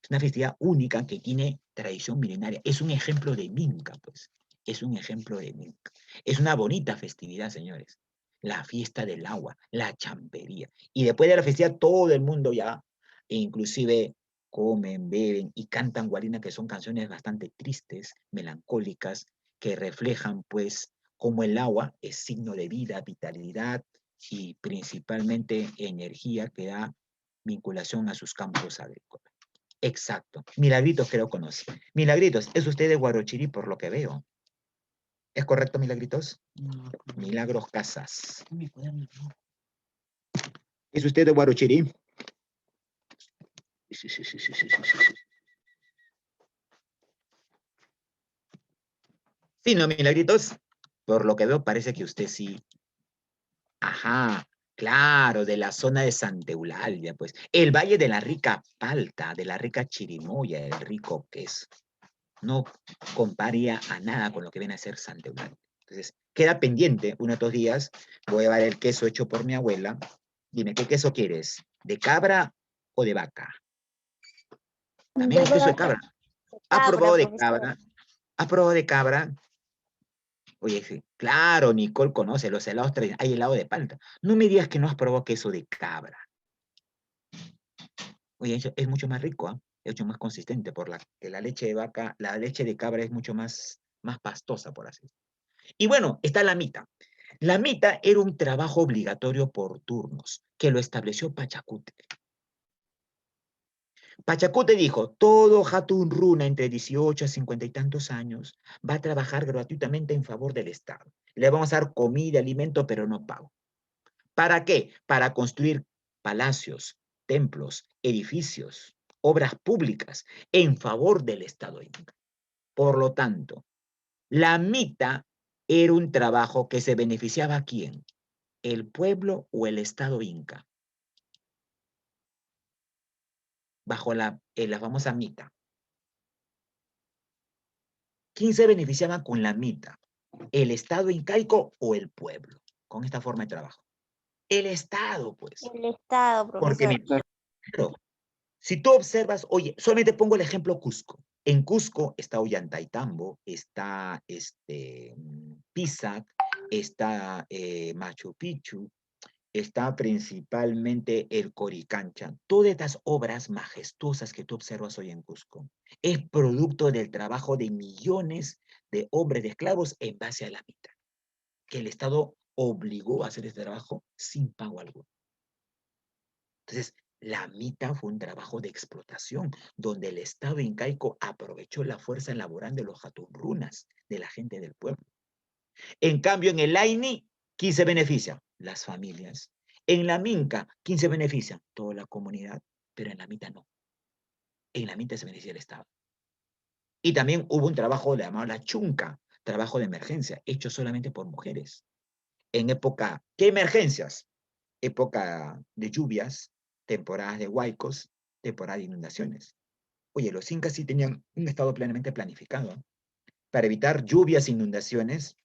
Es una festividad única que tiene tradición milenaria. Es un ejemplo de Minca, pues. Es un ejemplo de Minca. Es una bonita festividad, señores. La fiesta del agua, la champería. Y después de la festividad, todo el mundo ya, inclusive comen, beben y cantan guarina, que son canciones bastante tristes, melancólicas, que reflejan, pues, cómo el agua es signo de vida, vitalidad y principalmente energía que da vinculación a sus campos agrícolas. Exacto. Milagritos que lo conoce. Milagritos, es usted de Guarochirí por lo que veo. ¿Es correcto, Milagritos? No, Milagros Casas. mi cuaderno no. ¿Es usted de Guarochirí? Sí. Sí, ¿no, Milagritos? Por lo que veo parece que usted sí. Ajá, claro, de la zona de Santa Eulalia, pues. El Valle de la Rica Palta, de la Rica Chirimoya, el rico queso. No comparía a nada con lo que viene a ser Santa Eulalia. Entonces, queda pendiente uno de estos días. Voy a llevar el queso hecho por mi abuela. Dime, ¿qué queso quieres? ¿De cabra o de vaca? También hay queso de cabra. ¿Has probado Cabra, de profesor. cabra? ¿Has probado de cabra? Oye, sí, claro, Nicole conoce los helados tradicionales. Hay helado de palta. No me digas que no has probado queso de cabra. Oye, eso es mucho más rico, ¿ah? Es mucho más consistente por que la leche de vaca, la leche de cabra es mucho más pastosa, por así decirlo. Y bueno, está la mita. La mita era un trabajo obligatorio por turnos que lo estableció Pachacute. Pachacute dijo, todo Hatun Runa entre 18 a 50 y tantos años va a trabajar gratuitamente en favor del Estado. Le vamos a dar comida, alimento, pero no pago. ¿Para qué? Para construir palacios, templos, edificios, obras públicas en favor del Estado inca. Por lo tanto, la mita era un trabajo que se beneficiaba a quién, el pueblo o el Estado inca, bajo la famosa mita. ¿Quién se beneficiaba con la mita? ¿El Estado incaico o el pueblo? Con esta forma de trabajo. El Estado, pues. El Estado, Porque, profesor. mira, claro, si tú observas, oye, solamente pongo el ejemplo Cusco. En Cusco está Ollantaytambo, está Pisac, está Machu Picchu, está principalmente el Coricancha. Todas estas obras majestuosas que tú observas hoy en Cusco es producto del trabajo de millones de hombres de esclavos en base a la mitad, que el Estado obligó a hacer este trabajo sin pago alguno. Entonces, la mita fue un trabajo de explotación, donde el Estado incaico aprovechó la fuerza laboral de los jatunrunas, de la gente del pueblo. En cambio, en el Aini, ¿quién se beneficia? Las familias. En la Minca, ¿quién se beneficia? Toda la comunidad, pero en la mita no. En la mita se beneficia el Estado. Y también hubo un trabajo llamado la chunca, trabajo de emergencia, hecho solamente por mujeres. En época, ¿qué emergencias? Época de lluvias, temporadas de huaicos, temporada de inundaciones. Oye, los incas sí tenían un estado plenamente planificado. Para evitar lluvias e inundaciones,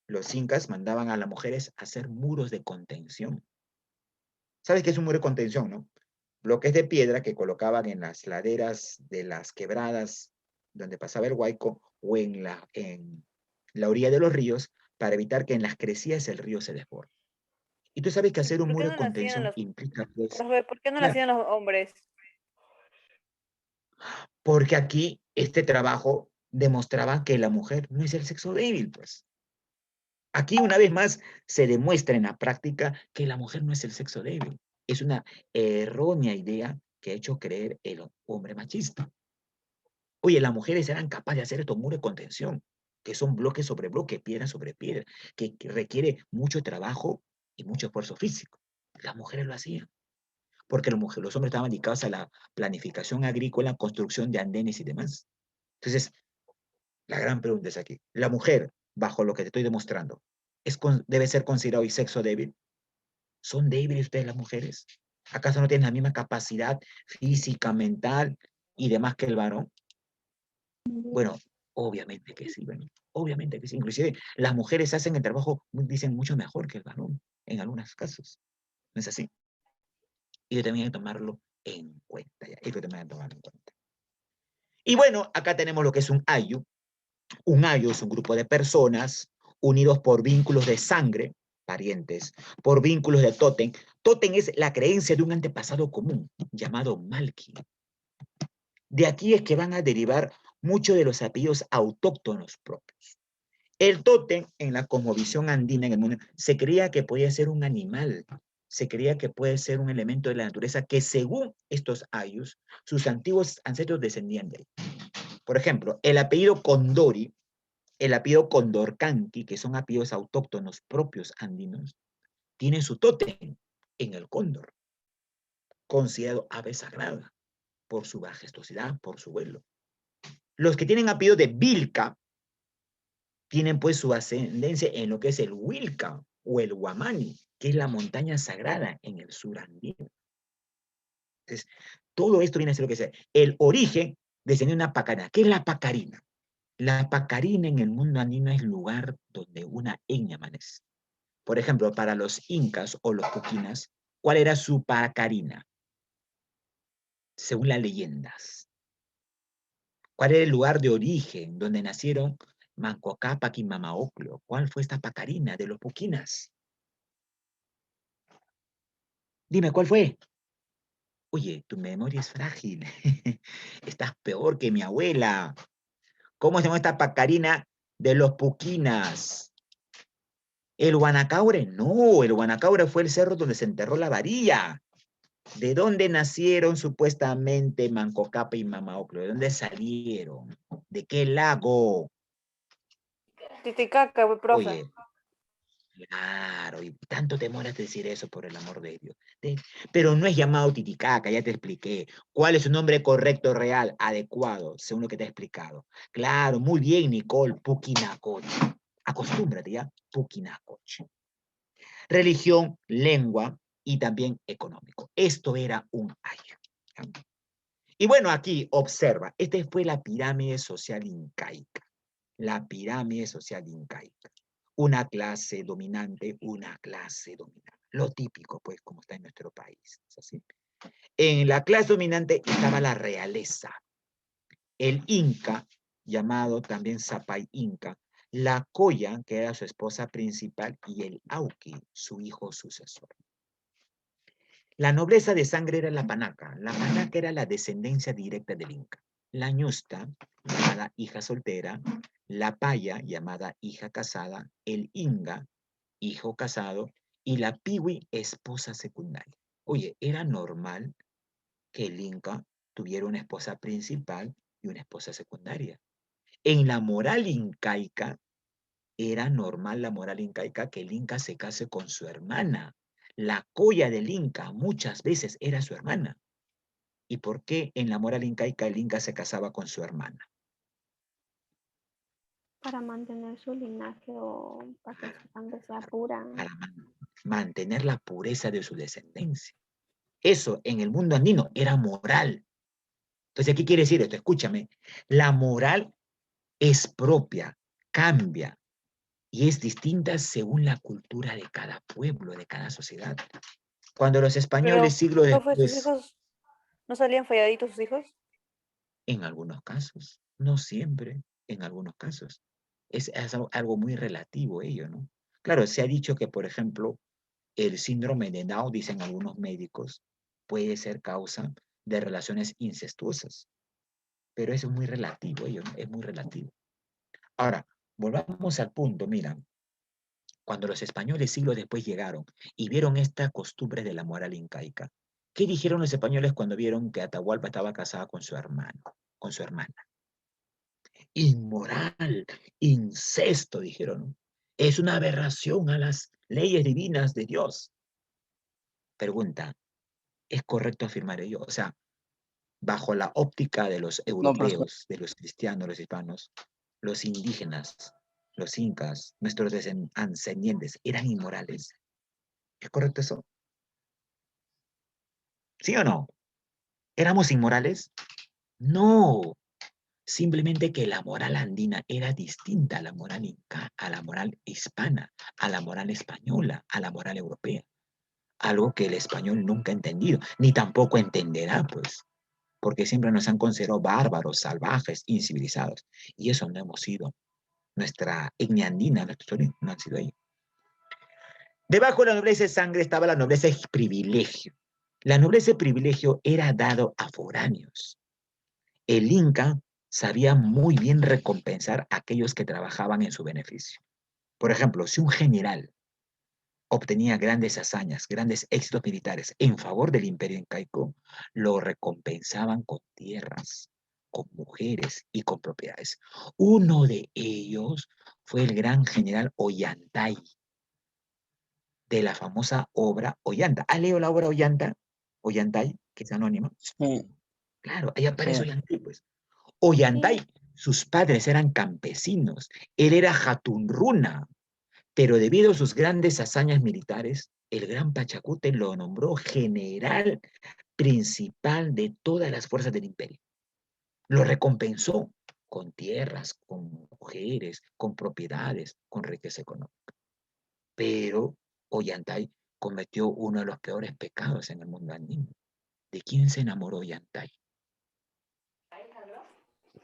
los incas mandaban a las mujeres a hacer muros de contención. ¿Sabes qué es un muro de contención, no? Bloques de piedra que colocaban en las laderas de las quebradas donde pasaba el huaico o en la orilla de los ríos para evitar que en las crecidas el río se desborde. Y tú sabes que ¿Y hacer un por qué muro de no lo hacían contención los, implica, pues, profe, por qué no lo claro, hacían los hombres? porque aquí este trabajo demostraba que la mujer no es el sexo débil, pues. Aquí una vez más se demuestra en la práctica que la mujer no es el sexo débil. Es una errónea idea que ha hecho creer el hombre machista. Oye, las mujeres eran capaces de hacer estos muros de contención, que son bloque sobre bloque, piedra sobre piedra, que requiere mucho trabajo y mucho esfuerzo físico. Las mujeres lo hacían, porque los hombres estaban dedicados a la planificación agrícola, construcción de andenes y demás. Entonces, la gran pregunta es aquí, ¿la mujer, bajo lo que te estoy demostrando, debe ser considerado sexo débil? ¿Son débiles ustedes las mujeres? ¿Acaso no tienen la misma capacidad física, mental y demás que el varón? Bueno, obviamente que sí, bueno, obviamente que sí. Inclusive las mujeres hacen el trabajo, dicen, mucho mejor que el varón, en algunos casos. ¿No es así? Y yo también hay que tomarlo en cuenta, ya. Eso también hay que tomarlo en cuenta. Y bueno, acá tenemos lo que es un ayu. Un ayu es un grupo de personas unidos por vínculos de sangre, parientes, por vínculos de tótem. Tótem es la creencia de un antepasado común, llamado Malki. De aquí es que van a derivar muchos de los apellidos autóctonos propios. El tótem, en la cosmovisión andina en el mundo, se creía que podía ser un animal, se creía que puede ser un elemento de la naturaleza que según estos ayus, sus antiguos ancestros descendían de él. Por ejemplo, el apellido Condori, el apellido Condorcanqui, que son apellidos autóctonos propios andinos, tiene su tótem en el cóndor, considerado ave sagrada por su majestuosidad, por su vuelo. Los que tienen apellido de Vilca tienen pues su ascendencia en lo que es el Huilca o el Huamani, que es la montaña sagrada en el sur andino. Entonces, todo esto viene a ser lo que es el origen de una pacarina. ¿Qué es la pacarina? La pacarina en el mundo andino es el lugar donde una etnia amanece. Por ejemplo, para los incas o los puquinas, ¿cuál era su pacarina? Según las leyendas. ¿Cuál era el lugar de origen donde nacieron Manco Cápac y Mama Ocllo? ¿Cuál fue esta pacarina de los puquinas? Dime, ¿cuál fue? Oye, tu memoria es frágil. Estás peor que mi abuela. ¿Cómo se llama esta pacarina de los puquinas? ¿El Guanacaure? No, el Guanacaure fue el cerro donde se enterró la varilla. ¿De dónde nacieron supuestamente Manco Cápac y Mama Ocllo? ¿De dónde salieron? ¿De qué lago? Titicaca, profe. Oye, claro, y tanto te demoras de decir eso, por el amor de Dios. Pero no es llamado Titicaca, ya te expliqué. ¿Cuál es su nombre correcto, real, adecuado, según lo que te he explicado? Claro, muy bien, Nicole, Puquinacoche. Acostúmbrate ya, Puquinacoche. Religión, lengua y también económico. Esto era un ayo. Y bueno, aquí observa, esta fue la pirámide social incaica. La pirámide social incaica. Una clase dominante, una clase dominante. Lo típico, pues, como está en nuestro país. ¿Es así? En la clase dominante estaba la realeza. El Inca, llamado también Zapay Inca, la Coya, que era su esposa principal, y el Auqui, su hijo sucesor. La nobleza de sangre era la panaca. La panaca era la descendencia directa del Inca. La ñusta, llamada hija soltera, la paya, llamada hija casada, el inga, hijo casado, y la piwi, esposa secundaria. Oye, era normal que el Inca tuviera una esposa principal y una esposa secundaria. En la moral incaica, era normal la moral incaica que el Inca se case con su hermana. La coya del Inca muchas veces era su hermana. ¿Y por qué en la moral incaica el Inca se casaba con su hermana? Para mantener su linaje o para que su sangre sea pura. Para mantener la pureza de su descendencia. Eso en el mundo andino era moral. Entonces, ¿qué quiere decir esto? Escúchame. La moral es propia, cambia y es distinta según la cultura de cada pueblo, de cada sociedad. Cuando los españoles, Pero, siglos profe, ¿sus después, hijos no salían falladitos sus hijos? en algunos casos, no siempre, en algunos casos. Es algo muy relativo ello, ¿no? Claro, se ha dicho que, por ejemplo, el síndrome de Down, dicen algunos médicos, puede ser causa de relaciones incestuosas. Pero eso es muy relativo, ello, ¿no? Es muy relativo. Ahora, volvamos al punto, mira, cuando los españoles siglos después llegaron y vieron esta costumbre de la moral incaica, ¿qué dijeron los españoles cuando vieron que Atahualpa estaba casada con su hermano, con su hermana? Inmoral, incesto, dijeron. Es una aberración a las leyes divinas de Dios. Pregunta, ¿es correcto afirmar ello? O sea, bajo la óptica de los No, profesor. europeos, de los cristianos, los hispanos, los indígenas, los incas, nuestros ascendientes, eran inmorales. ¿Es correcto eso? ¿Sí o no? ¿Éramos inmorales? No. Simplemente que la moral andina era distinta a la moral inca, a la moral hispana, a la moral española, a la moral europea. Algo que el español nunca ha entendido, ni tampoco entenderá, pues, porque siempre nos han considerado bárbaros, salvajes, incivilizados. Y eso no hemos sido. Nuestra etnia andina, nuestra historia, no han sido ellos. Debajo de la nobleza de sangre estaba la nobleza de privilegio. La nobleza de privilegio era dado a foráneos. El Inca sabía muy bien recompensar a aquellos que trabajaban en su beneficio. Por ejemplo, si un general obtenía grandes hazañas, grandes éxitos militares en favor del imperio incaico, lo recompensaban con tierras, con mujeres y con propiedades. Uno de ellos fue el gran general Ollantay, de la famosa obra Ollanta. ¿Has leído la obra Ollanta? Ollantay, que es anónima. Sí, Claro, ahí aparece sí. Ollantay, pues. Ollantay, sus padres eran campesinos, él era Jatunruna, pero debido a sus grandes hazañas militares, el gran Pachacute lo nombró general principal de todas las fuerzas del imperio. Lo recompensó con tierras, con mujeres, con propiedades, con riqueza económica. Pero Ollantay cometió uno de los peores pecados en el mundo andino. ¿De quién se enamoró Ollantay?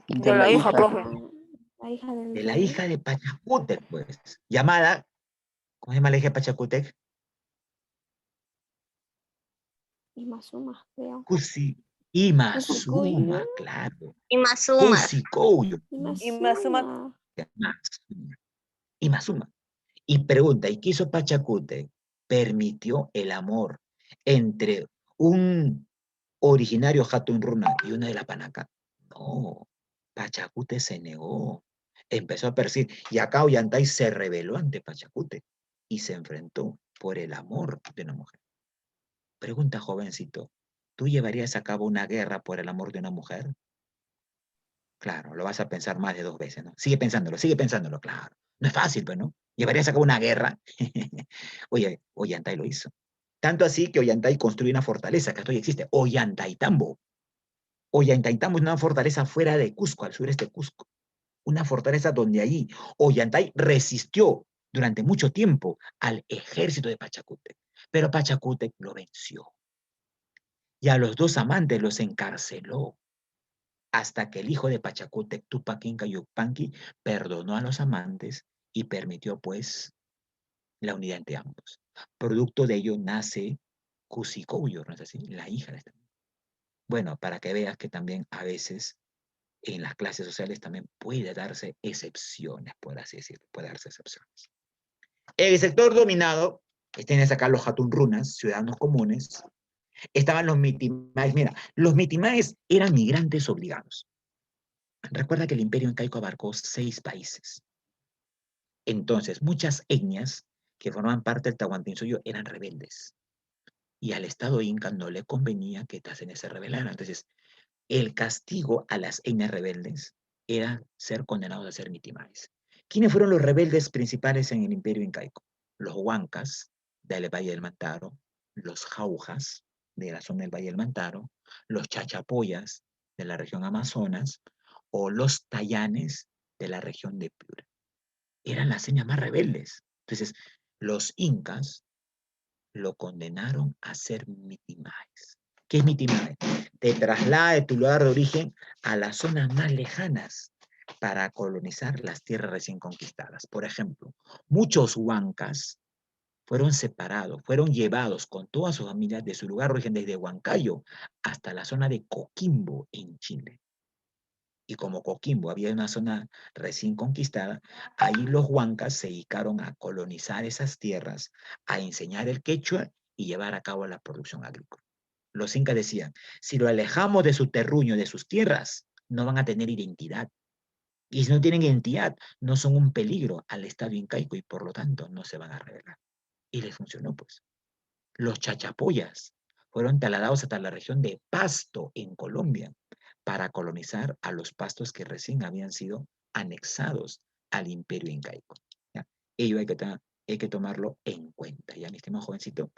De De la la hija, hija. profe. La hija del De la rey. hija de Pachacútec, pues, llamada, ¿cómo se llama la hija de Pachacútec? Y Mazuma, creo. Cusi, Cuscuy. Imazuma, claro. Imazuma. Cusicouyo, Y Mazuma. Mazuma. Imazuma. Y pregunta, ¿y qué hizo Pachacútec? Permitió el amor entre un originario Jatunruna y una de la Panaca. No, Pachacútec se negó. Empezó a perseguir. Y acá Ollantay se rebeló ante Pachacútec y se enfrentó por el amor de una mujer. Pregunta, jovencito, ¿tú llevarías a cabo una guerra por el amor de una mujer? Claro, lo vas a pensar más de 2 veces, ¿no? Sigue pensándolo, claro. No es fácil, pues, ¿no? ¿Llevarías a cabo una guerra? Oye, Ollantay lo hizo. Tanto así que Ollantay construyó una fortaleza que todavía existe, Ollantaytambo. Ollantaytambo es una fortaleza fuera de Cusco, al sureste de Cusco. Una fortaleza donde allí Ollantay resistió durante mucho tiempo al ejército de Pachacútec. Pero Pachacútec lo venció. Y a los dos amantes los encarceló hasta que el hijo de Pachacútec, Tupac Inca Yupanqui, perdonó a los amantes y permitió, pues, la unidad entre ambos. Producto de ello nace Cusicouyo, ¿no es así? La hija de este. Bueno, para que veas que también a veces en las clases sociales también puede darse excepciones, por así decirlo, puede darse excepciones. En el sector dominado, tienes acá los Jatunrunas, ciudadanos comunes, estaban los mitimaes. Mira, los mitimaes eran migrantes obligados. Recuerda que el imperio incaico abarcó 6 países. Entonces, muchas etnias que formaban parte del Tahuantinsuyo eran rebeldes. Y al Estado inca no le convenía que Tacenes se rebelaran. Entonces, el castigo a las etnias rebeldes era ser condenados a ser mitimaes. ¿Quiénes fueron los rebeldes principales en el imperio incaico? Los huancas, del Valle del Mantaro, los jaujas, de la zona del Valle del Mantaro, los chachapoyas, de la región Amazonas, o los tayanes, de la región de Piura. Eran las etnias más rebeldes. Entonces, los incas lo condenaron a ser mitimaes. ¿Qué es mitimae? Te traslada de tu lugar de origen a las zonas más lejanas, para colonizar las tierras recién conquistadas. Por ejemplo, muchos huancas fueron separados, fueron llevados con todas sus familias de su lugar de origen desde Huancayo hasta la zona de Coquimbo en Chile. Y como Coquimbo había una zona recién conquistada, ahí los huancas se dedicaron a colonizar esas tierras, a enseñar el quechua y llevar a cabo la producción agrícola. Los incas decían, si lo alejamos de su terruño, de sus tierras, no van a tener identidad. Y si no tienen identidad, no son un peligro al Estado incaico y por lo tanto no se van a rebelar. Y les funcionó, pues. Los chachapoyas fueron trasladados hasta la región de Pasto, en Colombia, para colonizar a los pastos que recién habían sido anexados al imperio incaico. ¿Ya? Ello hay que tomarlo en cuenta, ¿ya, mi estimado jovencito?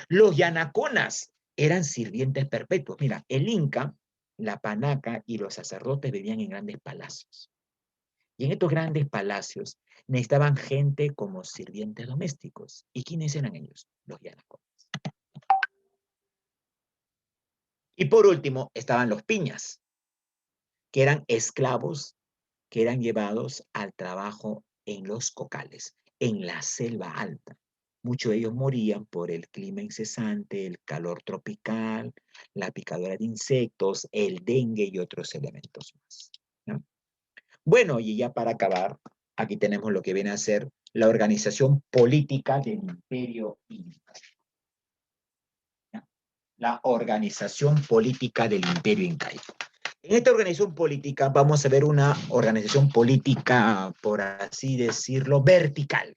Los yanaconas eran sirvientes perpetuos. Mira, el inca, la panaca y los sacerdotes vivían en grandes palacios. Y en estos grandes palacios necesitaban gente como sirvientes domésticos. ¿Y quiénes eran ellos? Los yanaconas. Y por último estaban los piñas, que eran esclavos que eran llevados al trabajo en los cocales, en la selva alta. Muchos de ellos morían por el clima incesante, el calor tropical, la picadura de insectos, el dengue y otros elementos más, ¿no? Bueno, y ya para acabar, aquí tenemos lo que viene a ser la organización política del Imperio Inca. La organización política del Imperio Incaico. En esta organización política vamos a ver una organización política, por así decirlo, vertical,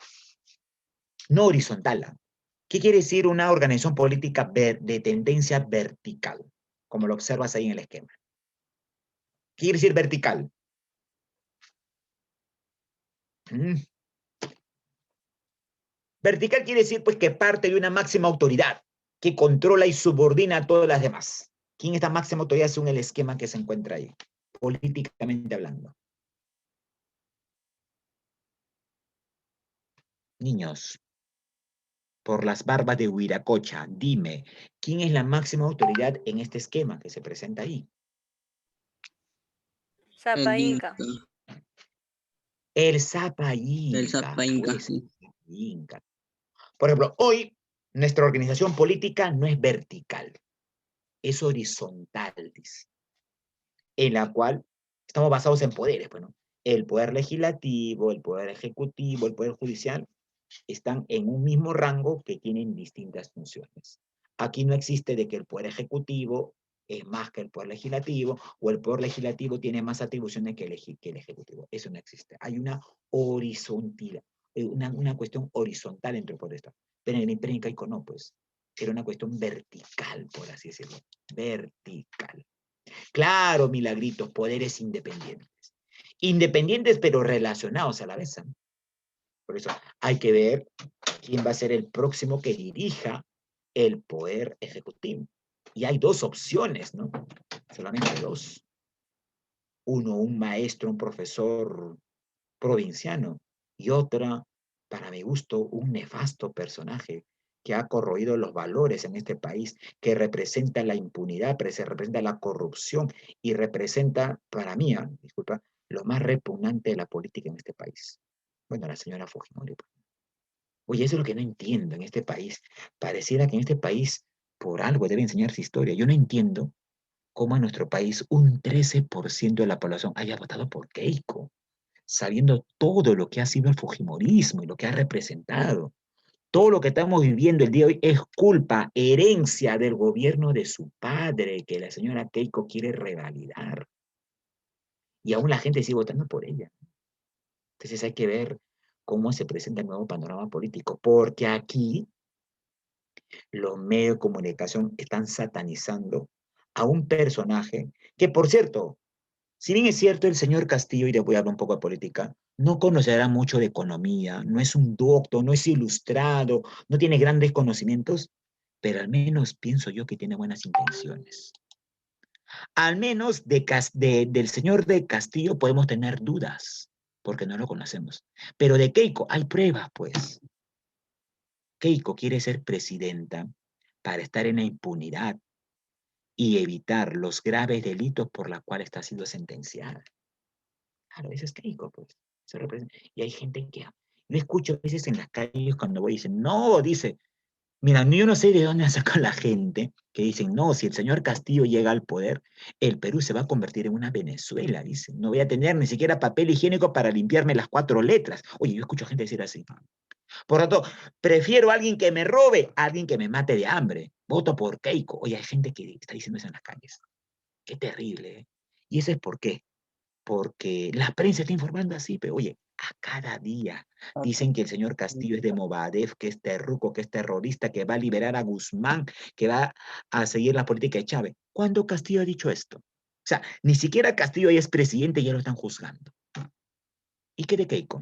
no horizontal. ¿Qué quiere decir una organización política de tendencia vertical? Como lo observas ahí en el esquema. ¿Qué quiere decir vertical? Vertical quiere decir pues que parte de una máxima autoridad que controla y subordina a todas las demás. ¿Quién es esta máxima autoridad según el esquema que se encuentra ahí? Políticamente hablando. Niños, por las barbas de Huiracocha, dime, ¿quién es la máxima autoridad en este esquema que se presenta ahí? Zapa El Inca. Inca. El Zapa El Inca, Zapa Inca, pues, sí. Inca. Por ejemplo, hoy nuestra organización política no es vertical, es horizontal, dice, en la cual estamos basados en poderes, bueno, el poder legislativo, el poder ejecutivo, el poder judicial, están en un mismo rango que tienen distintas funciones. Aquí no existe de que el poder ejecutivo es más que el poder legislativo o el poder legislativo tiene más atribuciones que el ejecutivo. Eso no existe. Hay una horizontalidad, una cuestión horizontal entre el poder. Pero en el imperio incaico no, pues. Era una cuestión vertical, por así decirlo. Vertical. Claro, milagritos, poderes independientes. Independientes pero relacionados a la vez. Por eso hay que ver quién va a ser el próximo que dirija el poder ejecutivo. Y hay dos opciones, ¿no? Solamente dos. Uno, un maestro, un profesor provinciano, y otra, para mi gusto, un nefasto personaje que ha corroído los valores en este país, que representa la impunidad, representa la corrupción y representa, para mí, disculpa, lo más repugnante de la política en este país. Bueno, la señora Fujimori. Oye, eso es lo que no entiendo en este país. Pareciera que en este país por algo debe enseñarse historia. Yo no entiendo cómo en nuestro país un 13% de la población haya votado por Keiko, sabiendo todo lo que ha sido el fujimorismo y lo que ha representado. Todo lo que estamos viviendo el día de hoy es culpa, herencia del gobierno de su padre, que la señora Keiko quiere revalidar. Y aún la gente sigue votando por ella. Entonces hay que ver cómo se presenta el nuevo panorama político, porque aquí los medios de comunicación están satanizando a un personaje que, por cierto, si bien es cierto, el señor Castillo, y le voy a hablar un poco de política, no conocerá mucho de economía, no es un doctor, no es ilustrado, no tiene grandes conocimientos, pero al menos pienso yo que tiene buenas intenciones. Al menos del señor de Castillo podemos tener dudas, porque no lo conocemos. Pero de Keiko hay pruebas, pues. Keiko quiere ser presidenta para estar en la impunidad y evitar los graves delitos por los cuales está siendo sentenciada. Claro, eso es Keiko, pues. Eso representa. Y hay gente que... Yo escucho a veces en las calles cuando voy y dicen, no, dice, mira, yo no sé de dónde saca la gente que dicen, no, si el señor Castillo llega al poder, el Perú se va a convertir en una Venezuela, dicen. No voy a tener ni siquiera papel higiénico para limpiarme las 4 letras. Oye, yo escucho gente decir así. Por lo tanto, prefiero a alguien que me robe a alguien que me mate de hambre. Voto por Keiko. Oye, hay gente que está diciendo eso en las calles. Qué terrible, ¿eh? ¿Y eso es por qué? Porque la prensa está informando así, pero oye, a cada día dicen que el señor Castillo es de Movadef, que es terruco, que es terrorista, que va a liberar a Guzmán, que va a seguir la política de Chávez. ¿Cuándo Castillo ha dicho esto? O sea, ni siquiera Castillo ya es presidente y ya lo están juzgando. ¿Y qué de Keiko?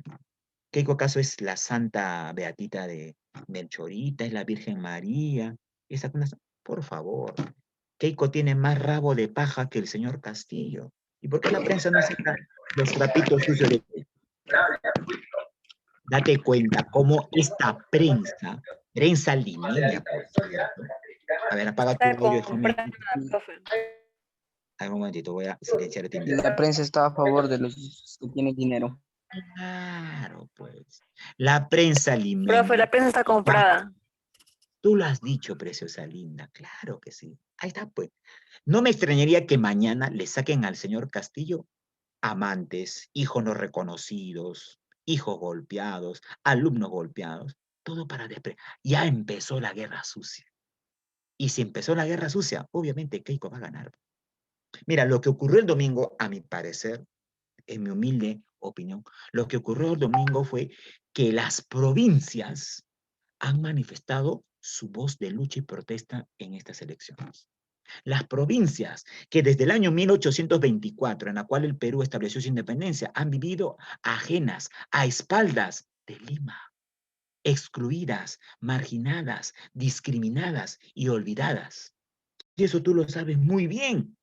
¿Keiko acaso es la santa beatita de Melchorita, es la Virgen María? Esa, por favor, Keiko tiene más rabo de paja que el señor Castillo. ¿Y por qué la prensa no saca los trapitos sucios de Keiko? Date cuenta cómo esta prensa limeña, por cierto. A ver, apaga tu Está audio, hijo mío. comprada, profe. A ver, un momentito, voy a silenciar este Y la internet. prensa está a favor de los que tienen dinero. Claro, pues. La prensa Profe, limeña. la prensa está comprada. Tú lo has dicho, preciosa linda, claro que sí. Ahí está, pues. No me extrañaría que mañana le saquen al señor Castillo amantes, hijos no reconocidos, hijos golpeados, alumnos golpeados, todo para despre. Ya empezó la guerra sucia. Y si empezó la guerra sucia, obviamente Keiko va a ganar. Mira, lo que ocurrió el domingo, a mi parecer, en mi humilde opinión, lo que ocurrió el domingo fue que las provincias han manifestado su voz de lucha y protesta en estas elecciones. Las provincias que desde el año 1824, en la cual el Perú estableció su independencia, han vivido ajenas, a espaldas de Lima, excluidas, marginadas, discriminadas y olvidadas. Y eso tú lo sabes muy bien.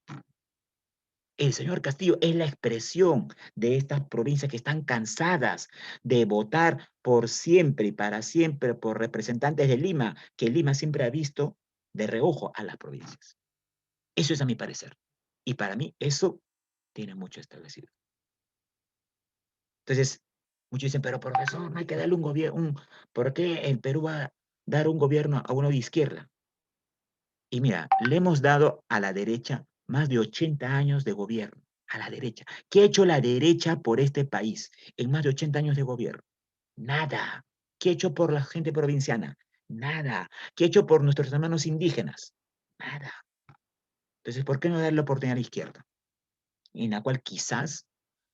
El señor Castillo es la expresión de estas provincias que están cansadas de votar por siempre y para siempre por representantes de Lima, que Lima siempre ha visto de reojo a las provincias. Eso es a mi parecer. Y para mí eso tiene mucho establecido. Entonces, muchos dicen, pero profesor, no hay que darle un gobierno, ¿por qué el Perú va a dar un gobierno a uno de izquierda? Y mira, le hemos dado a la derecha más de 80 años de gobierno, a la derecha. ¿Qué ha hecho la derecha por este país en más de 80 años de gobierno? Nada. ¿Qué ha hecho por la gente provinciana? Nada. ¿Qué ha hecho por nuestros hermanos indígenas? Nada. Entonces, ¿por qué no darle la oportunidad a la izquierda? En la cual quizás,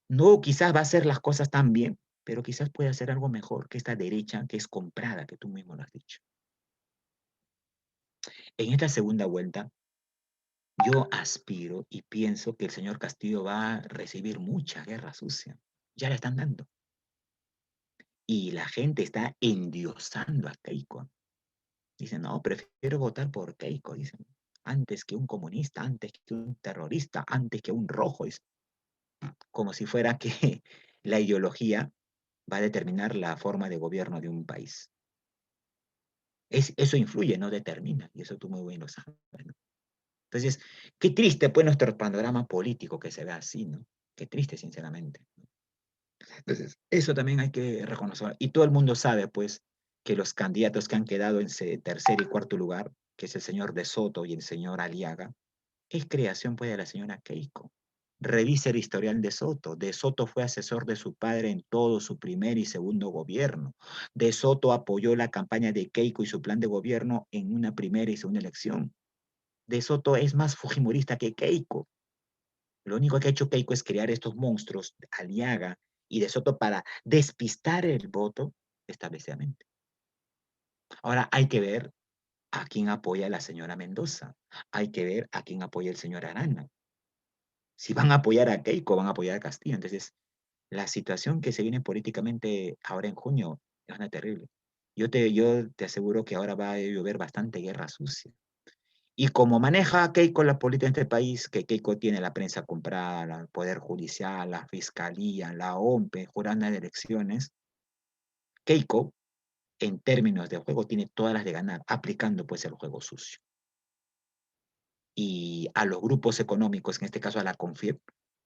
no quizás va a hacer las cosas tan bien, pero quizás puede hacer algo mejor que esta derecha que es comprada, que tú mismo lo has dicho. En esta segunda vuelta, yo aspiro y pienso que el señor Castillo va a recibir mucha guerra sucia. Ya la están dando. Y la gente está endiosando a Keiko. Dicen, no, prefiero votar por Keiko, dicen. Antes que un comunista, antes que un terrorista, antes que un rojo. Dicen. Como si fuera que la ideología va a determinar la forma de gobierno de un país. Eso influye, no determina. Y eso tú muy bien lo sabes, ¿no? Entonces, qué triste pues nuestro panorama político que se ve así, ¿no? Qué triste, sinceramente. Entonces, eso también hay que reconocer. Y todo el mundo sabe, pues, que los candidatos que han quedado en tercer y cuarto lugar, que es el señor De Soto y el señor Aliaga, es creación, pues, de la señora Keiko. Revise el historial de Soto. De Soto fue asesor de su padre en todo su primer y segundo gobierno. De Soto apoyó la campaña de Keiko y su plan de gobierno en una primera y segunda elección. De Soto es más fujimorista que Keiko. Lo único que ha hecho Keiko es crear estos monstruos, Aliaga y De Soto, para despistar el voto establecidamente. Ahora hay que ver a quién apoya la señora Mendoza. Hay que ver a quién apoya el señor Arana. Si van a apoyar a Keiko, van a apoyar a Castillo. Entonces, la situación que se viene políticamente ahora en junio es una terrible. Yo te aseguro que ahora va a llover bastante guerra sucia. Y como maneja Keiko la política en este país, que Keiko tiene la prensa comprada, el Poder Judicial, la Fiscalía, la OMPE, jurando de elecciones, Keiko, en términos de juego, tiene todas las de ganar, aplicando pues el juego sucio. Y a los grupos económicos, en este caso a la CONFIEP,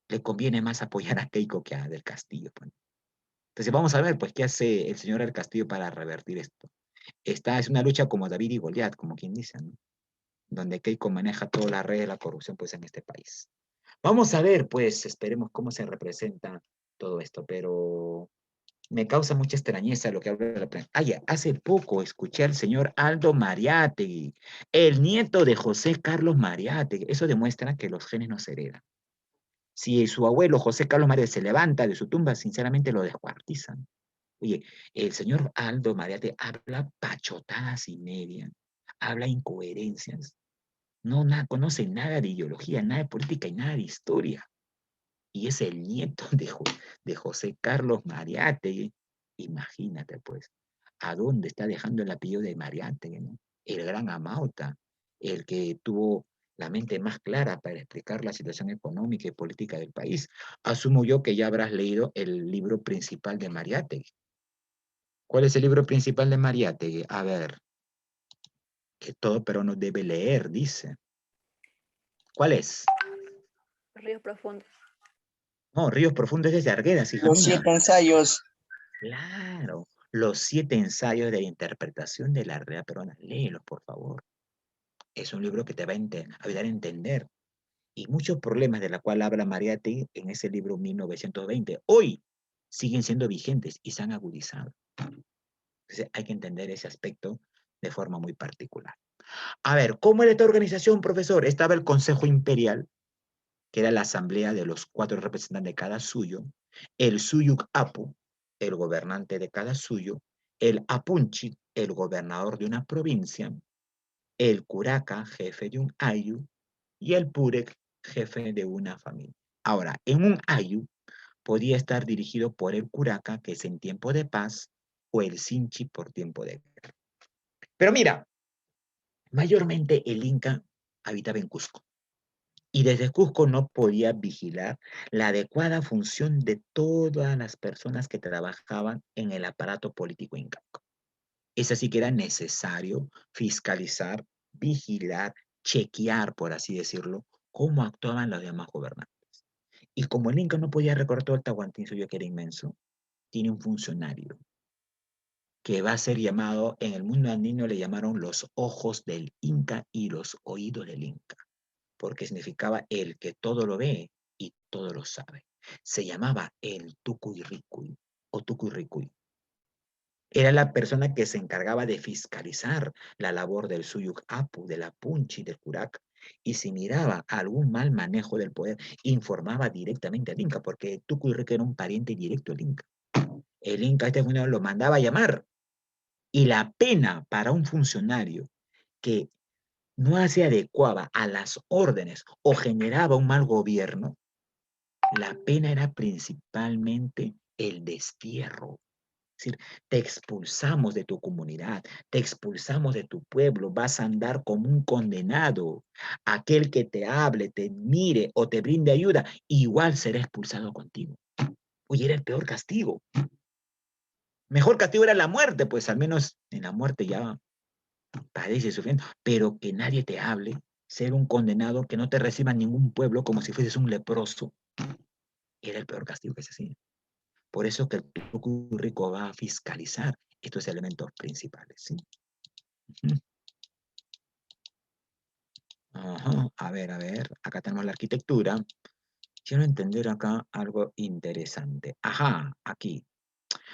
le conviene más apoyar a Keiko que a Del Castillo. Pues. Entonces vamos a ver, pues, qué hace el señor Del Castillo para revertir esto. Es una lucha como David y Goliat, como quien dice, ¿no? Donde Keiko maneja todas las redes de la corrupción, pues, en este país. Vamos a ver, pues, esperemos cómo se representa todo esto, pero me causa mucha extrañeza lo que habla la prensa. Hace poco escuché al señor Aldo Mariátegui, el nieto de José Carlos Mariátegui. Eso demuestra que los genes no se heredan. Si su abuelo José Carlos Mariátegui se levanta de su tumba, sinceramente lo descuartizan. Oye, el señor Aldo Mariátegui habla pachotadas y media, habla incoherencias, no conoce nada de ideología, nada de política y nada de historia. Y es el nieto de José Carlos Mariátegui. Imagínate, pues, a dónde está dejando el apellido de Mariátegui, ¿no? El gran Amauta, el que tuvo la mente más clara para explicar la situación económica y política del país. Asumo yo que ya habrás leído el libro principal de Mariátegui. ¿Cuál es el libro principal de Mariátegui? A ver, que todo peruano debe leer, dice. ¿Cuál es? Ríos profundos. No, Ríos Profundos es de Arguedas, hija Los mía. 7 ensayos. Claro, los 7 ensayos de interpretación de la realidad peruana. Léelos, por favor. Es un libro que te va a ayudar a entender. Y muchos problemas de la cual habla Mariátegui en ese libro 1920, hoy siguen siendo vigentes y se han agudizado. Entonces hay que entender ese aspecto de forma muy particular. A ver, ¿cómo era esta organización, profesor? Estaba el Consejo Imperial, que era la asamblea de los 4 representantes de cada suyo, el Suyuk Apu, el gobernante de cada suyo, el Apunchi, el gobernador de una provincia, el Curaca, jefe de un ayu, y el Purek, jefe de una familia. Ahora, en un ayu podía estar dirigido por el Curaca, que es en tiempo de paz, o el Sinchi por tiempo de guerra. Pero mira, mayormente el Inca habitaba en Cusco. Y desde Cusco no podía vigilar la adecuada función de todas las personas que trabajaban en el aparato político incaico. Es así que era necesario fiscalizar, vigilar, chequear, por así decirlo, cómo actuaban los demás gobernantes. Y como el Inca no podía recorrer todo el Tahuantinsuyo, que era inmenso, tiene un funcionario que va a ser llamado, en el mundo andino le llamaron los ojos del Inca y los oídos del Inca, porque significaba el que todo lo ve y todo lo sabe. Se llamaba el Tucuyricui o Tucuyricui. Era la persona que se encargaba de fiscalizar la labor del Suyuk Apu, de la Punchi, del Curac, y si miraba algún mal manejo del poder, informaba directamente al Inca, porque Tucuyricui era un pariente directo del Inca. El Inca este lo mandaba a llamar, y la pena para un funcionario que no se adecuaba a las órdenes o generaba un mal gobierno, la pena era principalmente el destierro. Es decir, te expulsamos de tu comunidad, te expulsamos de tu pueblo, vas a andar como un condenado. Aquel que te hable, te mire o te brinde ayuda, igual será expulsado contigo. Oye, era el peor castigo. Mejor castigo era la muerte, pues al menos en la muerte ya padece sufriendo, pero que nadie te hable, ser un condenado, que no te reciba ningún pueblo como si fueses un leproso, era el peor castigo que se hacía. Por eso que el Tucuyricui va a fiscalizar estos elementos principales, ¿sí? Ajá. A ver, acá tenemos la arquitectura. Quiero entender acá algo interesante. Ajá, aquí.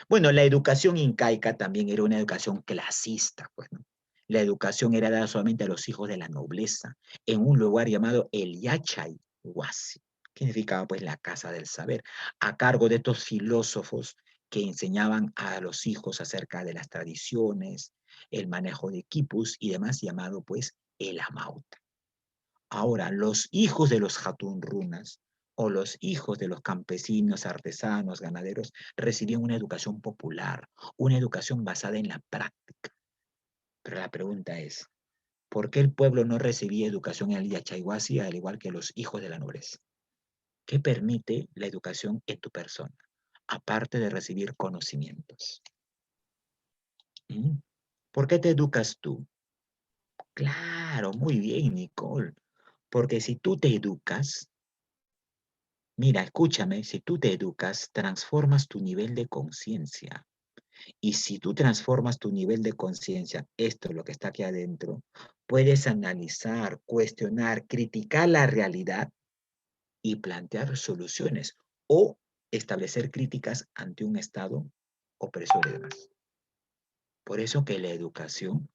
Bueno, la educación incaica también era una educación clasista, pues, ¿no? La educación era dada solamente a los hijos de la nobleza, en un lugar llamado el Yachay Huasi, que significaba pues la casa del saber, a cargo de estos filósofos que enseñaban a los hijos acerca de las tradiciones, el manejo de quipus y demás, llamado pues el amauta. Ahora, los hijos de los Hatunrunas o los hijos de los campesinos, artesanos, ganaderos, recibían una educación popular, una educación basada en la práctica. Pero la pregunta es, ¿por qué el pueblo no recibía educación en el Yachayhuasi al igual que los hijos de la nobleza? ¿Qué permite la educación en tu persona? Aparte de recibir conocimientos. ¿Mm? ¿Por qué te educas tú? Claro, muy bien, Nicole. Porque si tú te educas, Mira, escúchame, si tú te educas, transformas tu nivel de conciencia. Y si tú transformas tu nivel de conciencia, esto es lo que está aquí adentro, puedes analizar, cuestionar, criticar la realidad y plantear soluciones o establecer críticas ante un Estado opresor y demás. Por eso que la educación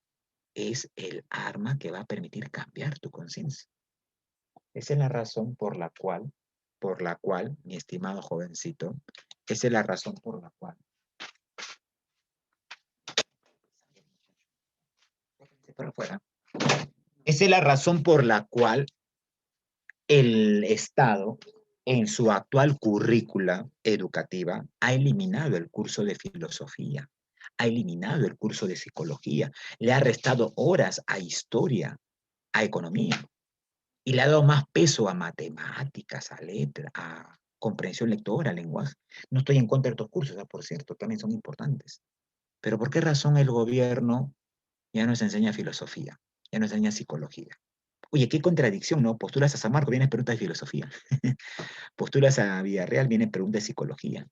es el arma que va a permitir cambiar tu conciencia. Esa es la razón por la cual, mi estimado jovencito, esa es la razón por la cual. Por afuera. Esa es la razón por la cual el Estado, en su actual currícula educativa, ha eliminado el curso de filosofía, ha eliminado el curso de psicología, le ha restado horas a historia, a economía, y le ha dado más peso a matemáticas, a letras, a comprensión lectora, a lenguaje. No estoy en contra de estos cursos, por cierto, también son importantes. Pero ¿por qué razón el gobierno ya nos enseña filosofía, ya nos enseña psicología? Oye, qué contradicción, ¿no? Postulas a San Marcos, vienen preguntas de filosofía. Postulas a Villarreal, vienen preguntas de psicología.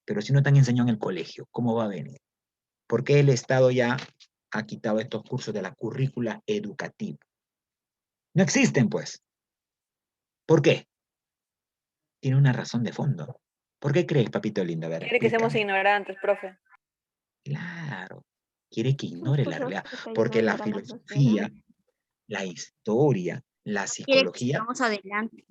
Pero si no te han enseñado en el colegio, ¿cómo va a venir? ¿Por qué el Estado ya ha quitado estos cursos de la currícula educativa? No existen, pues. ¿Por qué? Tiene una razón de fondo. ¿Por qué crees, papito lindo? A ver, Quiere que seamos explícame. ignorantes, profe. Claro, quiere que Los ignore la cursos realidad, que te porque ayudan la para la sociedad. filosofía, la historia, la Quiere que psicología, sigamos adelante.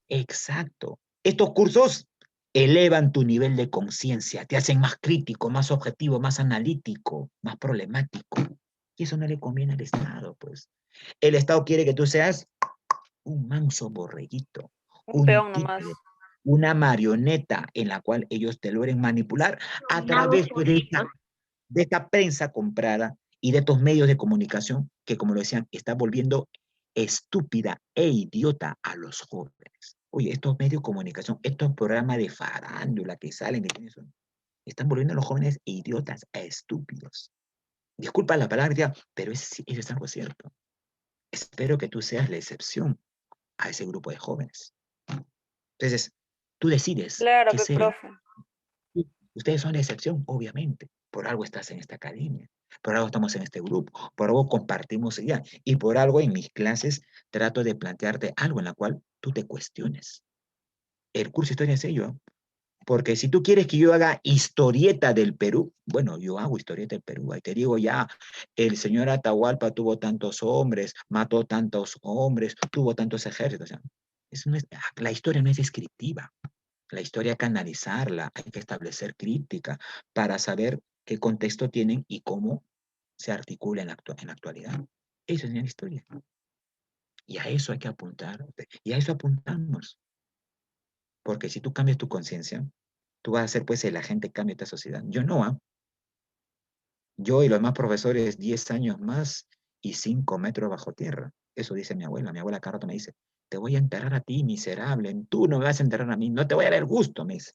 exacto. Estos cursos elevan tu nivel de conciencia, te hacen más crítico, más objetivo, más analítico, más problemático. Y eso no le conviene al Estado, pues. El Estado quiere que tú seas un manso borreguito, Un un peón nomás. títere, una marioneta en la cual ellos te logren manipular a Dominados través por de esta prensa comprada y de estos medios de comunicación que, como lo decían, está volviendo estúpida e idiota a los jóvenes. Oye, estos medios de comunicación, estos programas de farándula que salen, están volviendo a los jóvenes idiotas e estúpidos. Disculpa la palabra, pero eso es algo cierto. Espero que tú seas la excepción a ese grupo de jóvenes. Entonces, tú decides Claro, qué pe, ser. profe. Ustedes son la excepción, obviamente. Por algo estás en esta academia, por algo estamos en este grupo, por algo compartimos ya, y por algo en mis clases trato de plantearte algo en la cual tú te cuestiones. El curso de historia es ello, porque si tú quieres que yo haga historieta del Perú, bueno, yo hago historieta del Perú. Ahí te digo ya, el señor Atahualpa tuvo tantos hombres, mató tantos hombres, tuvo tantos ejércitos. O sea, la historia no es descriptiva. La historia hay que analizarla, hay que establecer crítica para saber qué contexto tienen y cómo se articula en la actualidad. Eso es la historia. Y a eso hay que apuntar. Y a eso apuntamos. Porque si tú cambias tu conciencia, tú vas a ser pues el agente que cambie esta sociedad. Yo no, ¿ah? Yo y los demás profesores 10 años más y 5 metros bajo tierra. Eso dice mi abuela. Mi abuela cada rato me dice, te voy a enterrar a ti, miserable. Tú no me vas a enterrar a mí. No te voy a dar el gusto, me dice.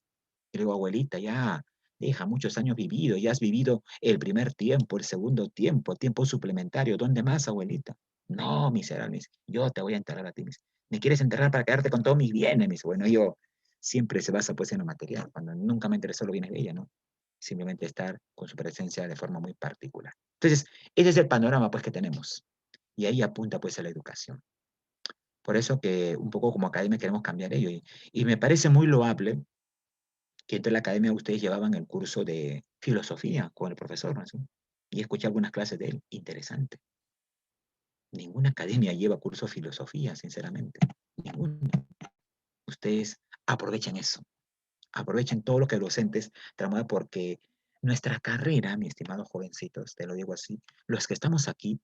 Y le digo, abuelita, ya deja muchos años vividos. Ya has vivido el primer tiempo, el segundo tiempo, tiempo suplementario. ¿Dónde más, abuelita? No, miserable. Me dice, yo te voy a enterrar a ti. Me dice, ¿me quieres enterrar para quedarte con todos mis bienes? Me dice, bueno, yo siempre se basa pues en lo material. Cuando nunca me interesó lo bienes de ella, ¿no? Simplemente estar con su presencia de forma muy particular. Entonces, ese es el panorama pues que tenemos. Y ahí apunta pues a la educación. Por eso que un poco como academia queremos cambiar ello. Y me parece muy loable que entre la academia ustedes llevaban el curso de filosofía con el profesor, ¿no? Y escuché algunas clases de él. Interesante. Ninguna academia lleva curso de filosofía, sinceramente. Ninguna. Ustedes aprovechen eso. Aprovechen todo lo que los docentes trabajan porque nuestra carrera, mi estimados jovencitos, te lo digo así, los que estamos aquí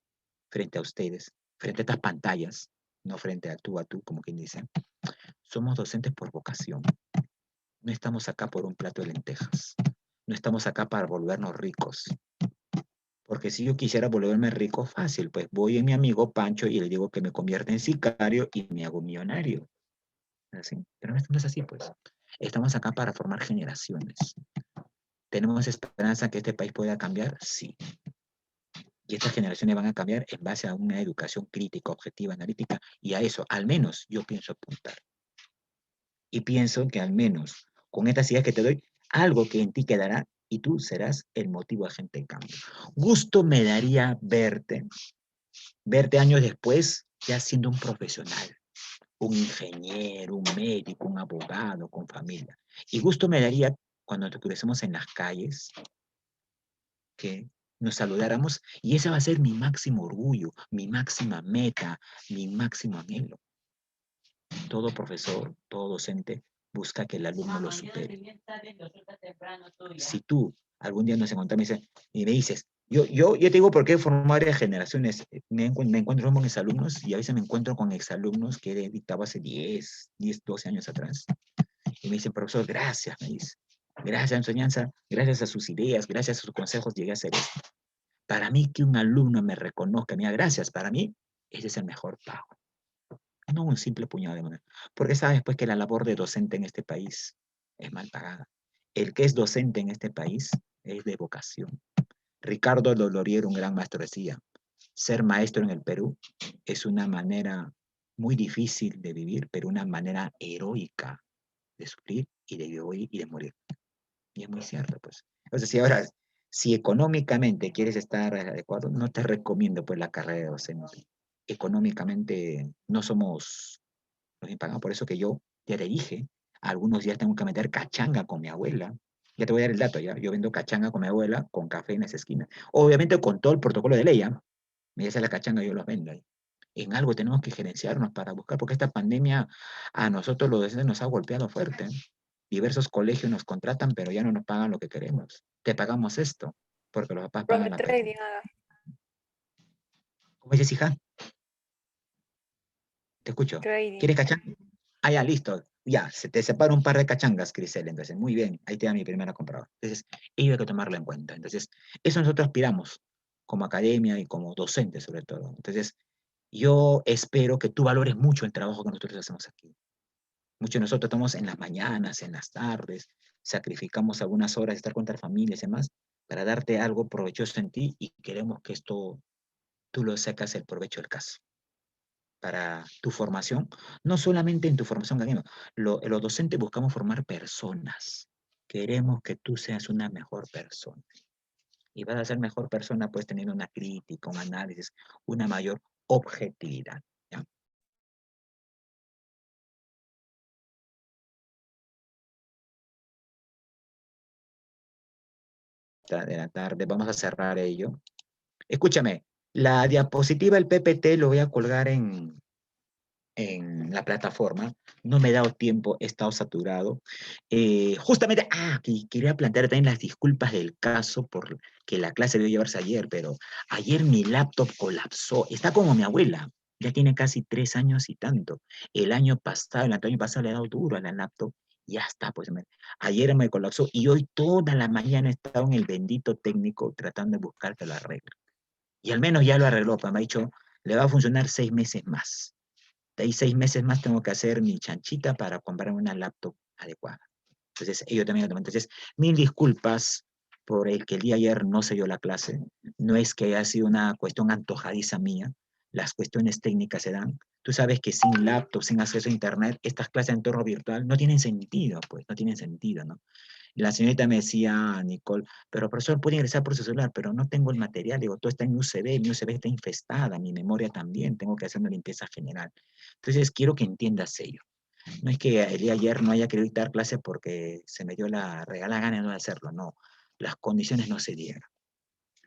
frente a ustedes, frente a estas pantallas, no frente a tú, como quien dice, somos docentes por vocación. No estamos acá por un plato de lentejas. No estamos acá para volvernos ricos. Porque si yo quisiera volverme rico, fácil, pues voy a mi amigo Pancho y le digo que me convierta en sicario y me hago millonario. ¿Así? Pero no es así, pues. Estamos acá para formar generaciones. ¿Tenemos esperanza que este país pueda cambiar? Sí. Y estas generaciones van a cambiar en base a una educación crítica, objetiva, analítica, y a eso, al menos, yo pienso apuntar. Y pienso que al menos con estas ideas que te doy, algo que en ti quedará y tú serás el motivo de gente en cambio. Gusto me daría verte años después ya siendo un profesional, un ingeniero, un médico, un abogado, con familia. Y gusto me daría cuando te crucemos en las calles, que nos saludáramos, y ese va a ser mi máximo orgullo, mi máxima meta, mi máximo anhelo. Todo profesor, todo docente busca que el alumno lo supere. Si tú algún día nos encontramos y me dices, yo te digo por qué formar varias generaciones. Me encuentro con mis alumnos y a veces me encuentro con exalumnos que he dictado hace 10, 12 años atrás. Y me dicen, profesor, gracias, me dice. Gracias a la enseñanza, gracias a sus ideas, gracias a sus consejos llegué a hacer esto. Para mí que un alumno me reconozca, me diga gracias, para mí ese es el mejor pago. No un simple puñado de moneda. Porque sabes pues que la labor de docente en este país es mal pagada. El que es docente en este país es de vocación. Ricardo Doloriero, un gran maestro, decía, ser maestro en el Perú es una manera muy difícil de vivir, pero una manera heroica de sufrir y de morir. Y es muy cierto, pues. Entonces, si económicamente quieres estar adecuado, no te recomiendo pues la carrera de docente. Económicamente no somos los bien pagados, por eso que yo ya te dije, algunos días tengo que meter cachanga con mi abuela. Ya te voy a dar el dato, ya. Yo vendo cachanga con mi abuela, con café en las esquinas. Obviamente con todo el protocolo de ley, ¿ya? Me dice la cachanga, yo los vendo ahí. En algo tenemos que gerenciarnos para buscar, porque esta pandemia a nosotros los docentes nos ha golpeado fuerte. Diversos colegios nos contratan, pero ya no nos pagan lo que queremos. Te pagamos esto, porque los papás pagan Profe, la pensión. trading, haga. ¿Cómo dices, hija? Te escucho. Trading. ¿Quieres cachanga? Ah, ya, listo. Ya, se te separa un par de cachangas, Crisel. Entonces, muy bien, ahí te da mi primera compradora. Entonces, ello hay que tomarlo en cuenta. Entonces, eso nosotros aspiramos como academia y como docente, sobre todo. Entonces, yo espero que tú valores mucho el trabajo que nosotros hacemos aquí. Muchos de nosotros estamos en las mañanas, en las tardes, sacrificamos algunas horas de estar con nuestras familias y demás para darte algo provechoso en ti y queremos que esto tú lo sacas el provecho del caso para tu formación, no solamente en tu formación académica. Los docentes buscamos formar personas. Queremos que tú seas una mejor persona. Y vas a ser mejor persona pues teniendo una crítica, un análisis, una mayor objetividad. ¿Ya? De la tarde, vamos a cerrar ello. Escúchame, la diapositiva, el PPT lo voy a colgar en la plataforma. No me he dado tiempo, he estado saturado. Justamente, quería plantear también las disculpas del caso por que la clase debió llevarse ayer, pero ayer mi laptop colapsó. Está como mi abuela, ya tiene casi 3 años y tanto. El año pasado le he dado duro a la laptop. Ya está, pues ayer me colapsó y hoy toda la mañana he estado en el bendito técnico tratando de buscar que lo arregle. Y al menos ya lo arregló, pues me ha dicho, le va a funcionar 6 meses más. De ahí 6 meses más tengo que hacer mi chanchita para comprarme una laptop adecuada. Entonces, ellos también lo toman. Entonces, mil disculpas por el que el día ayer no se dio la clase. No es que haya sido una cuestión antojadiza mía. Las cuestiones técnicas se dan. Tú sabes que sin laptop, sin acceso a internet, estas clases en entorno virtual no tienen sentido, pues, no tienen sentido, ¿no? La señorita me decía, Nicole, pero profesor, puede ingresar por su celular, pero no tengo el material. Digo, todo está en USB, mi USB está infestada, mi memoria también, tengo que hacer una limpieza general. Entonces, quiero que entiendas ello. No es que el día de ayer no haya querido dictar clase porque se me dio la regalada gana de no hacerlo, no. Las condiciones no se dieron.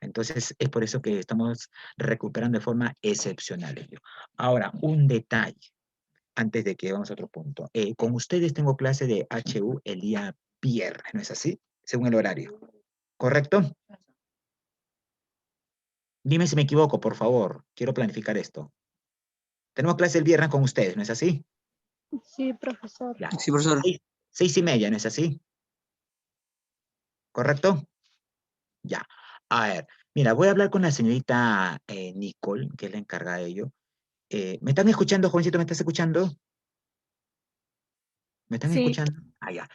Entonces, es por eso que estamos recuperando de forma excepcional ello. Ahora, un detalle antes de que vamos a otro punto. Con ustedes tengo clase de HU el día viernes, ¿no es así? Según el horario. ¿Correcto? Dime si me equivoco, por favor. Quiero planificar esto. Tenemos clase el viernes con ustedes, ¿no es así? Sí, profesor. Ya. Sí, profesor. 6:30, ¿no es así? ¿Correcto? Ya. A ver, mira, voy a hablar con la señorita Nicole, que es la encargada de ello. ¿Me están escuchando, jovencito? ¿Me estás escuchando? ¿Me están Sí, escuchando? Ya.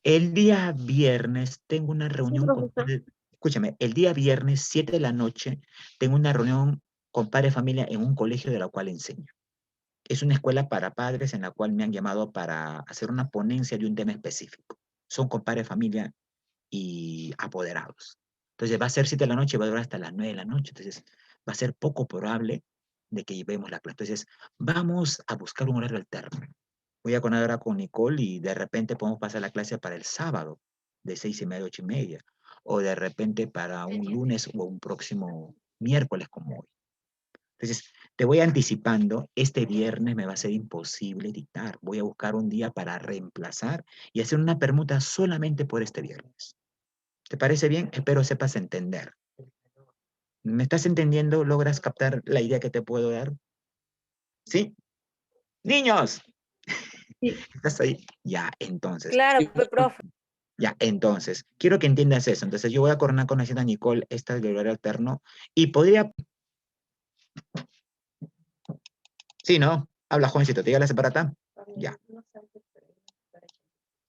El día viernes tengo una sí, reunión con profesor. escúchame, el día viernes 7 de la noche tengo una reunión con padre de familia en un colegio de la cual enseño. Es una escuela para padres en la cual me han llamado para hacer una ponencia de un tema específico. Son con padres, familia y apoderados. Entonces va a ser 7 de la noche y va a durar hasta las 9 de la noche. Entonces va a ser poco probable de que llevemos la clase. Entonces vamos a buscar un horario alterno. Voy a conectar ahora con Nicole y de repente podemos pasar la clase para el sábado de 6:30 a 8:30. O de repente para un lunes o un próximo miércoles como hoy. Entonces, te voy anticipando, este viernes me va a ser imposible dictar. Voy a buscar un día para reemplazar y hacer una permuta solamente por este viernes. ¿Te parece bien? Espero sepas entender. ¿Me estás entendiendo? ¿Logras captar la idea que te puedo dar? ¿Sí? ¡Niños! Sí. ¿Estás ahí? Ya, entonces. Claro, profe. Ya, entonces. Quiero que entiendas eso. Entonces, yo voy a coordinar con la señora Nicole esta del horario alterno y podría... Sí, ¿no? Habla, jovencito. ¿Te llega la separata? Ya.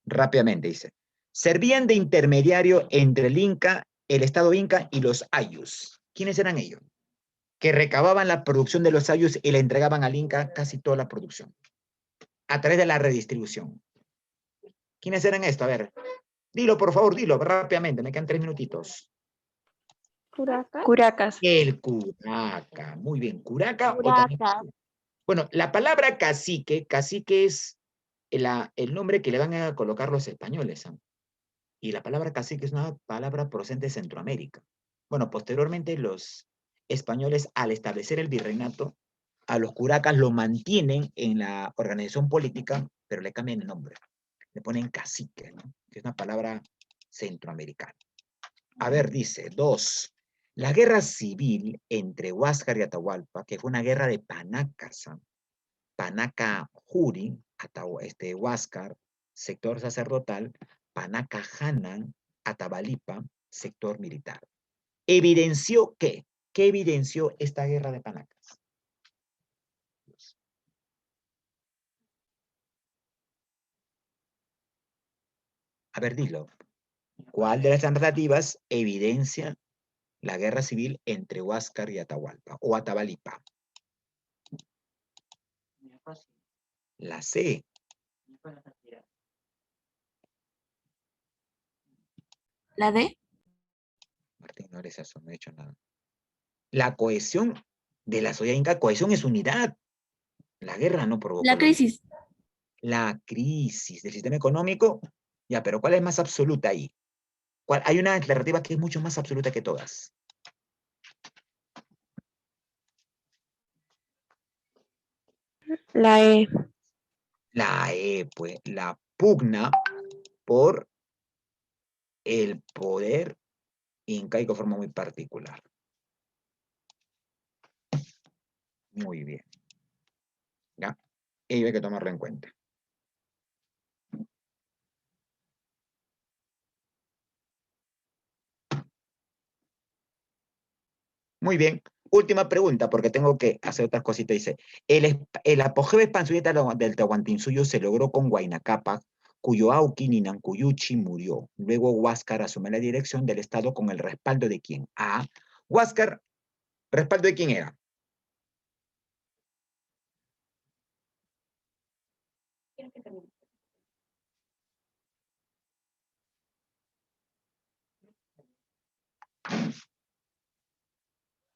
Rápidamente, dice. Servían de intermediario entre el Inca, el Estado Inca y los ayus. ¿Quiénes eran ellos? Que recababan la producción de los ayus y le entregaban al Inca casi toda la producción. A través de la redistribución. ¿Quiénes eran esto? A ver. Dilo, por favor, dilo rápidamente. Me quedan 3 minutitos. Curacas. Curacas. El curaca. Muy bien. Curaca o también... Bueno, la palabra cacique, cacique es el nombre que le van a colocar los españoles. ¿eh? Y la palabra cacique es una palabra procedente de Centroamérica. Bueno, posteriormente los españoles, al establecer el virreinato, a los curacas lo mantienen en la organización política, pero le cambian el nombre. Le ponen cacique, ¿no? Que es una palabra centroamericana. A ver, dice, 2. La guerra civil entre Huáscar y Atahualpa, que fue una guerra de panacas, ¿eh? Panaca Juri, Huáscar, sector sacerdotal, Panaca Hanan, Atabalipa, sector militar. ¿Evidenció qué? ¿Qué evidenció esta guerra de Panacas? A ver, dilo. ¿Cuál de las alternativas evidencia la guerra civil entre Huáscar y Atahualpa o Atabalipa? La C. ¿La D? Martín, no eres eso, no he hecho nada. La cohesión de la sociedad inca, cohesión es unidad. La guerra no provocó La crisis. la crisis del sistema económico. Ya, pero ¿cuál es más absoluta ahí? Hay una alternativa que es mucho más absoluta que todas. La E. La E, pues, la pugna por el poder incaico de forma muy particular. Muy bien. ¿Ya? Ello hay que tomarlo en cuenta. Muy bien. Última pregunta, porque tengo que hacer otras cositas. Dice, el apogeo expansionista del Tahuantinsuyo se logró con Huayna Cápac, cuyo Auqui Ninankuyuchi murió. Luego Huáscar asume la dirección del Estado con el respaldo de quién. A. Huáscar, ¿respaldo de quién era?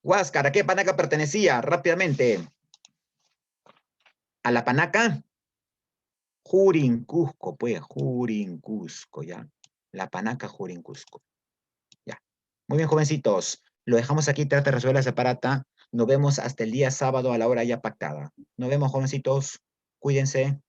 Huáscar, ¿a qué panaca pertenecía? Rápidamente. ¿A la panaca? Jurincusco, pues, Jurincusco, ¿ya? La panaca Jurincusco. Ya. Muy bien, jovencitos. Lo dejamos aquí, trata de resolver la separata. Nos vemos hasta el día sábado a la hora ya pactada. Nos vemos, jovencitos. Cuídense.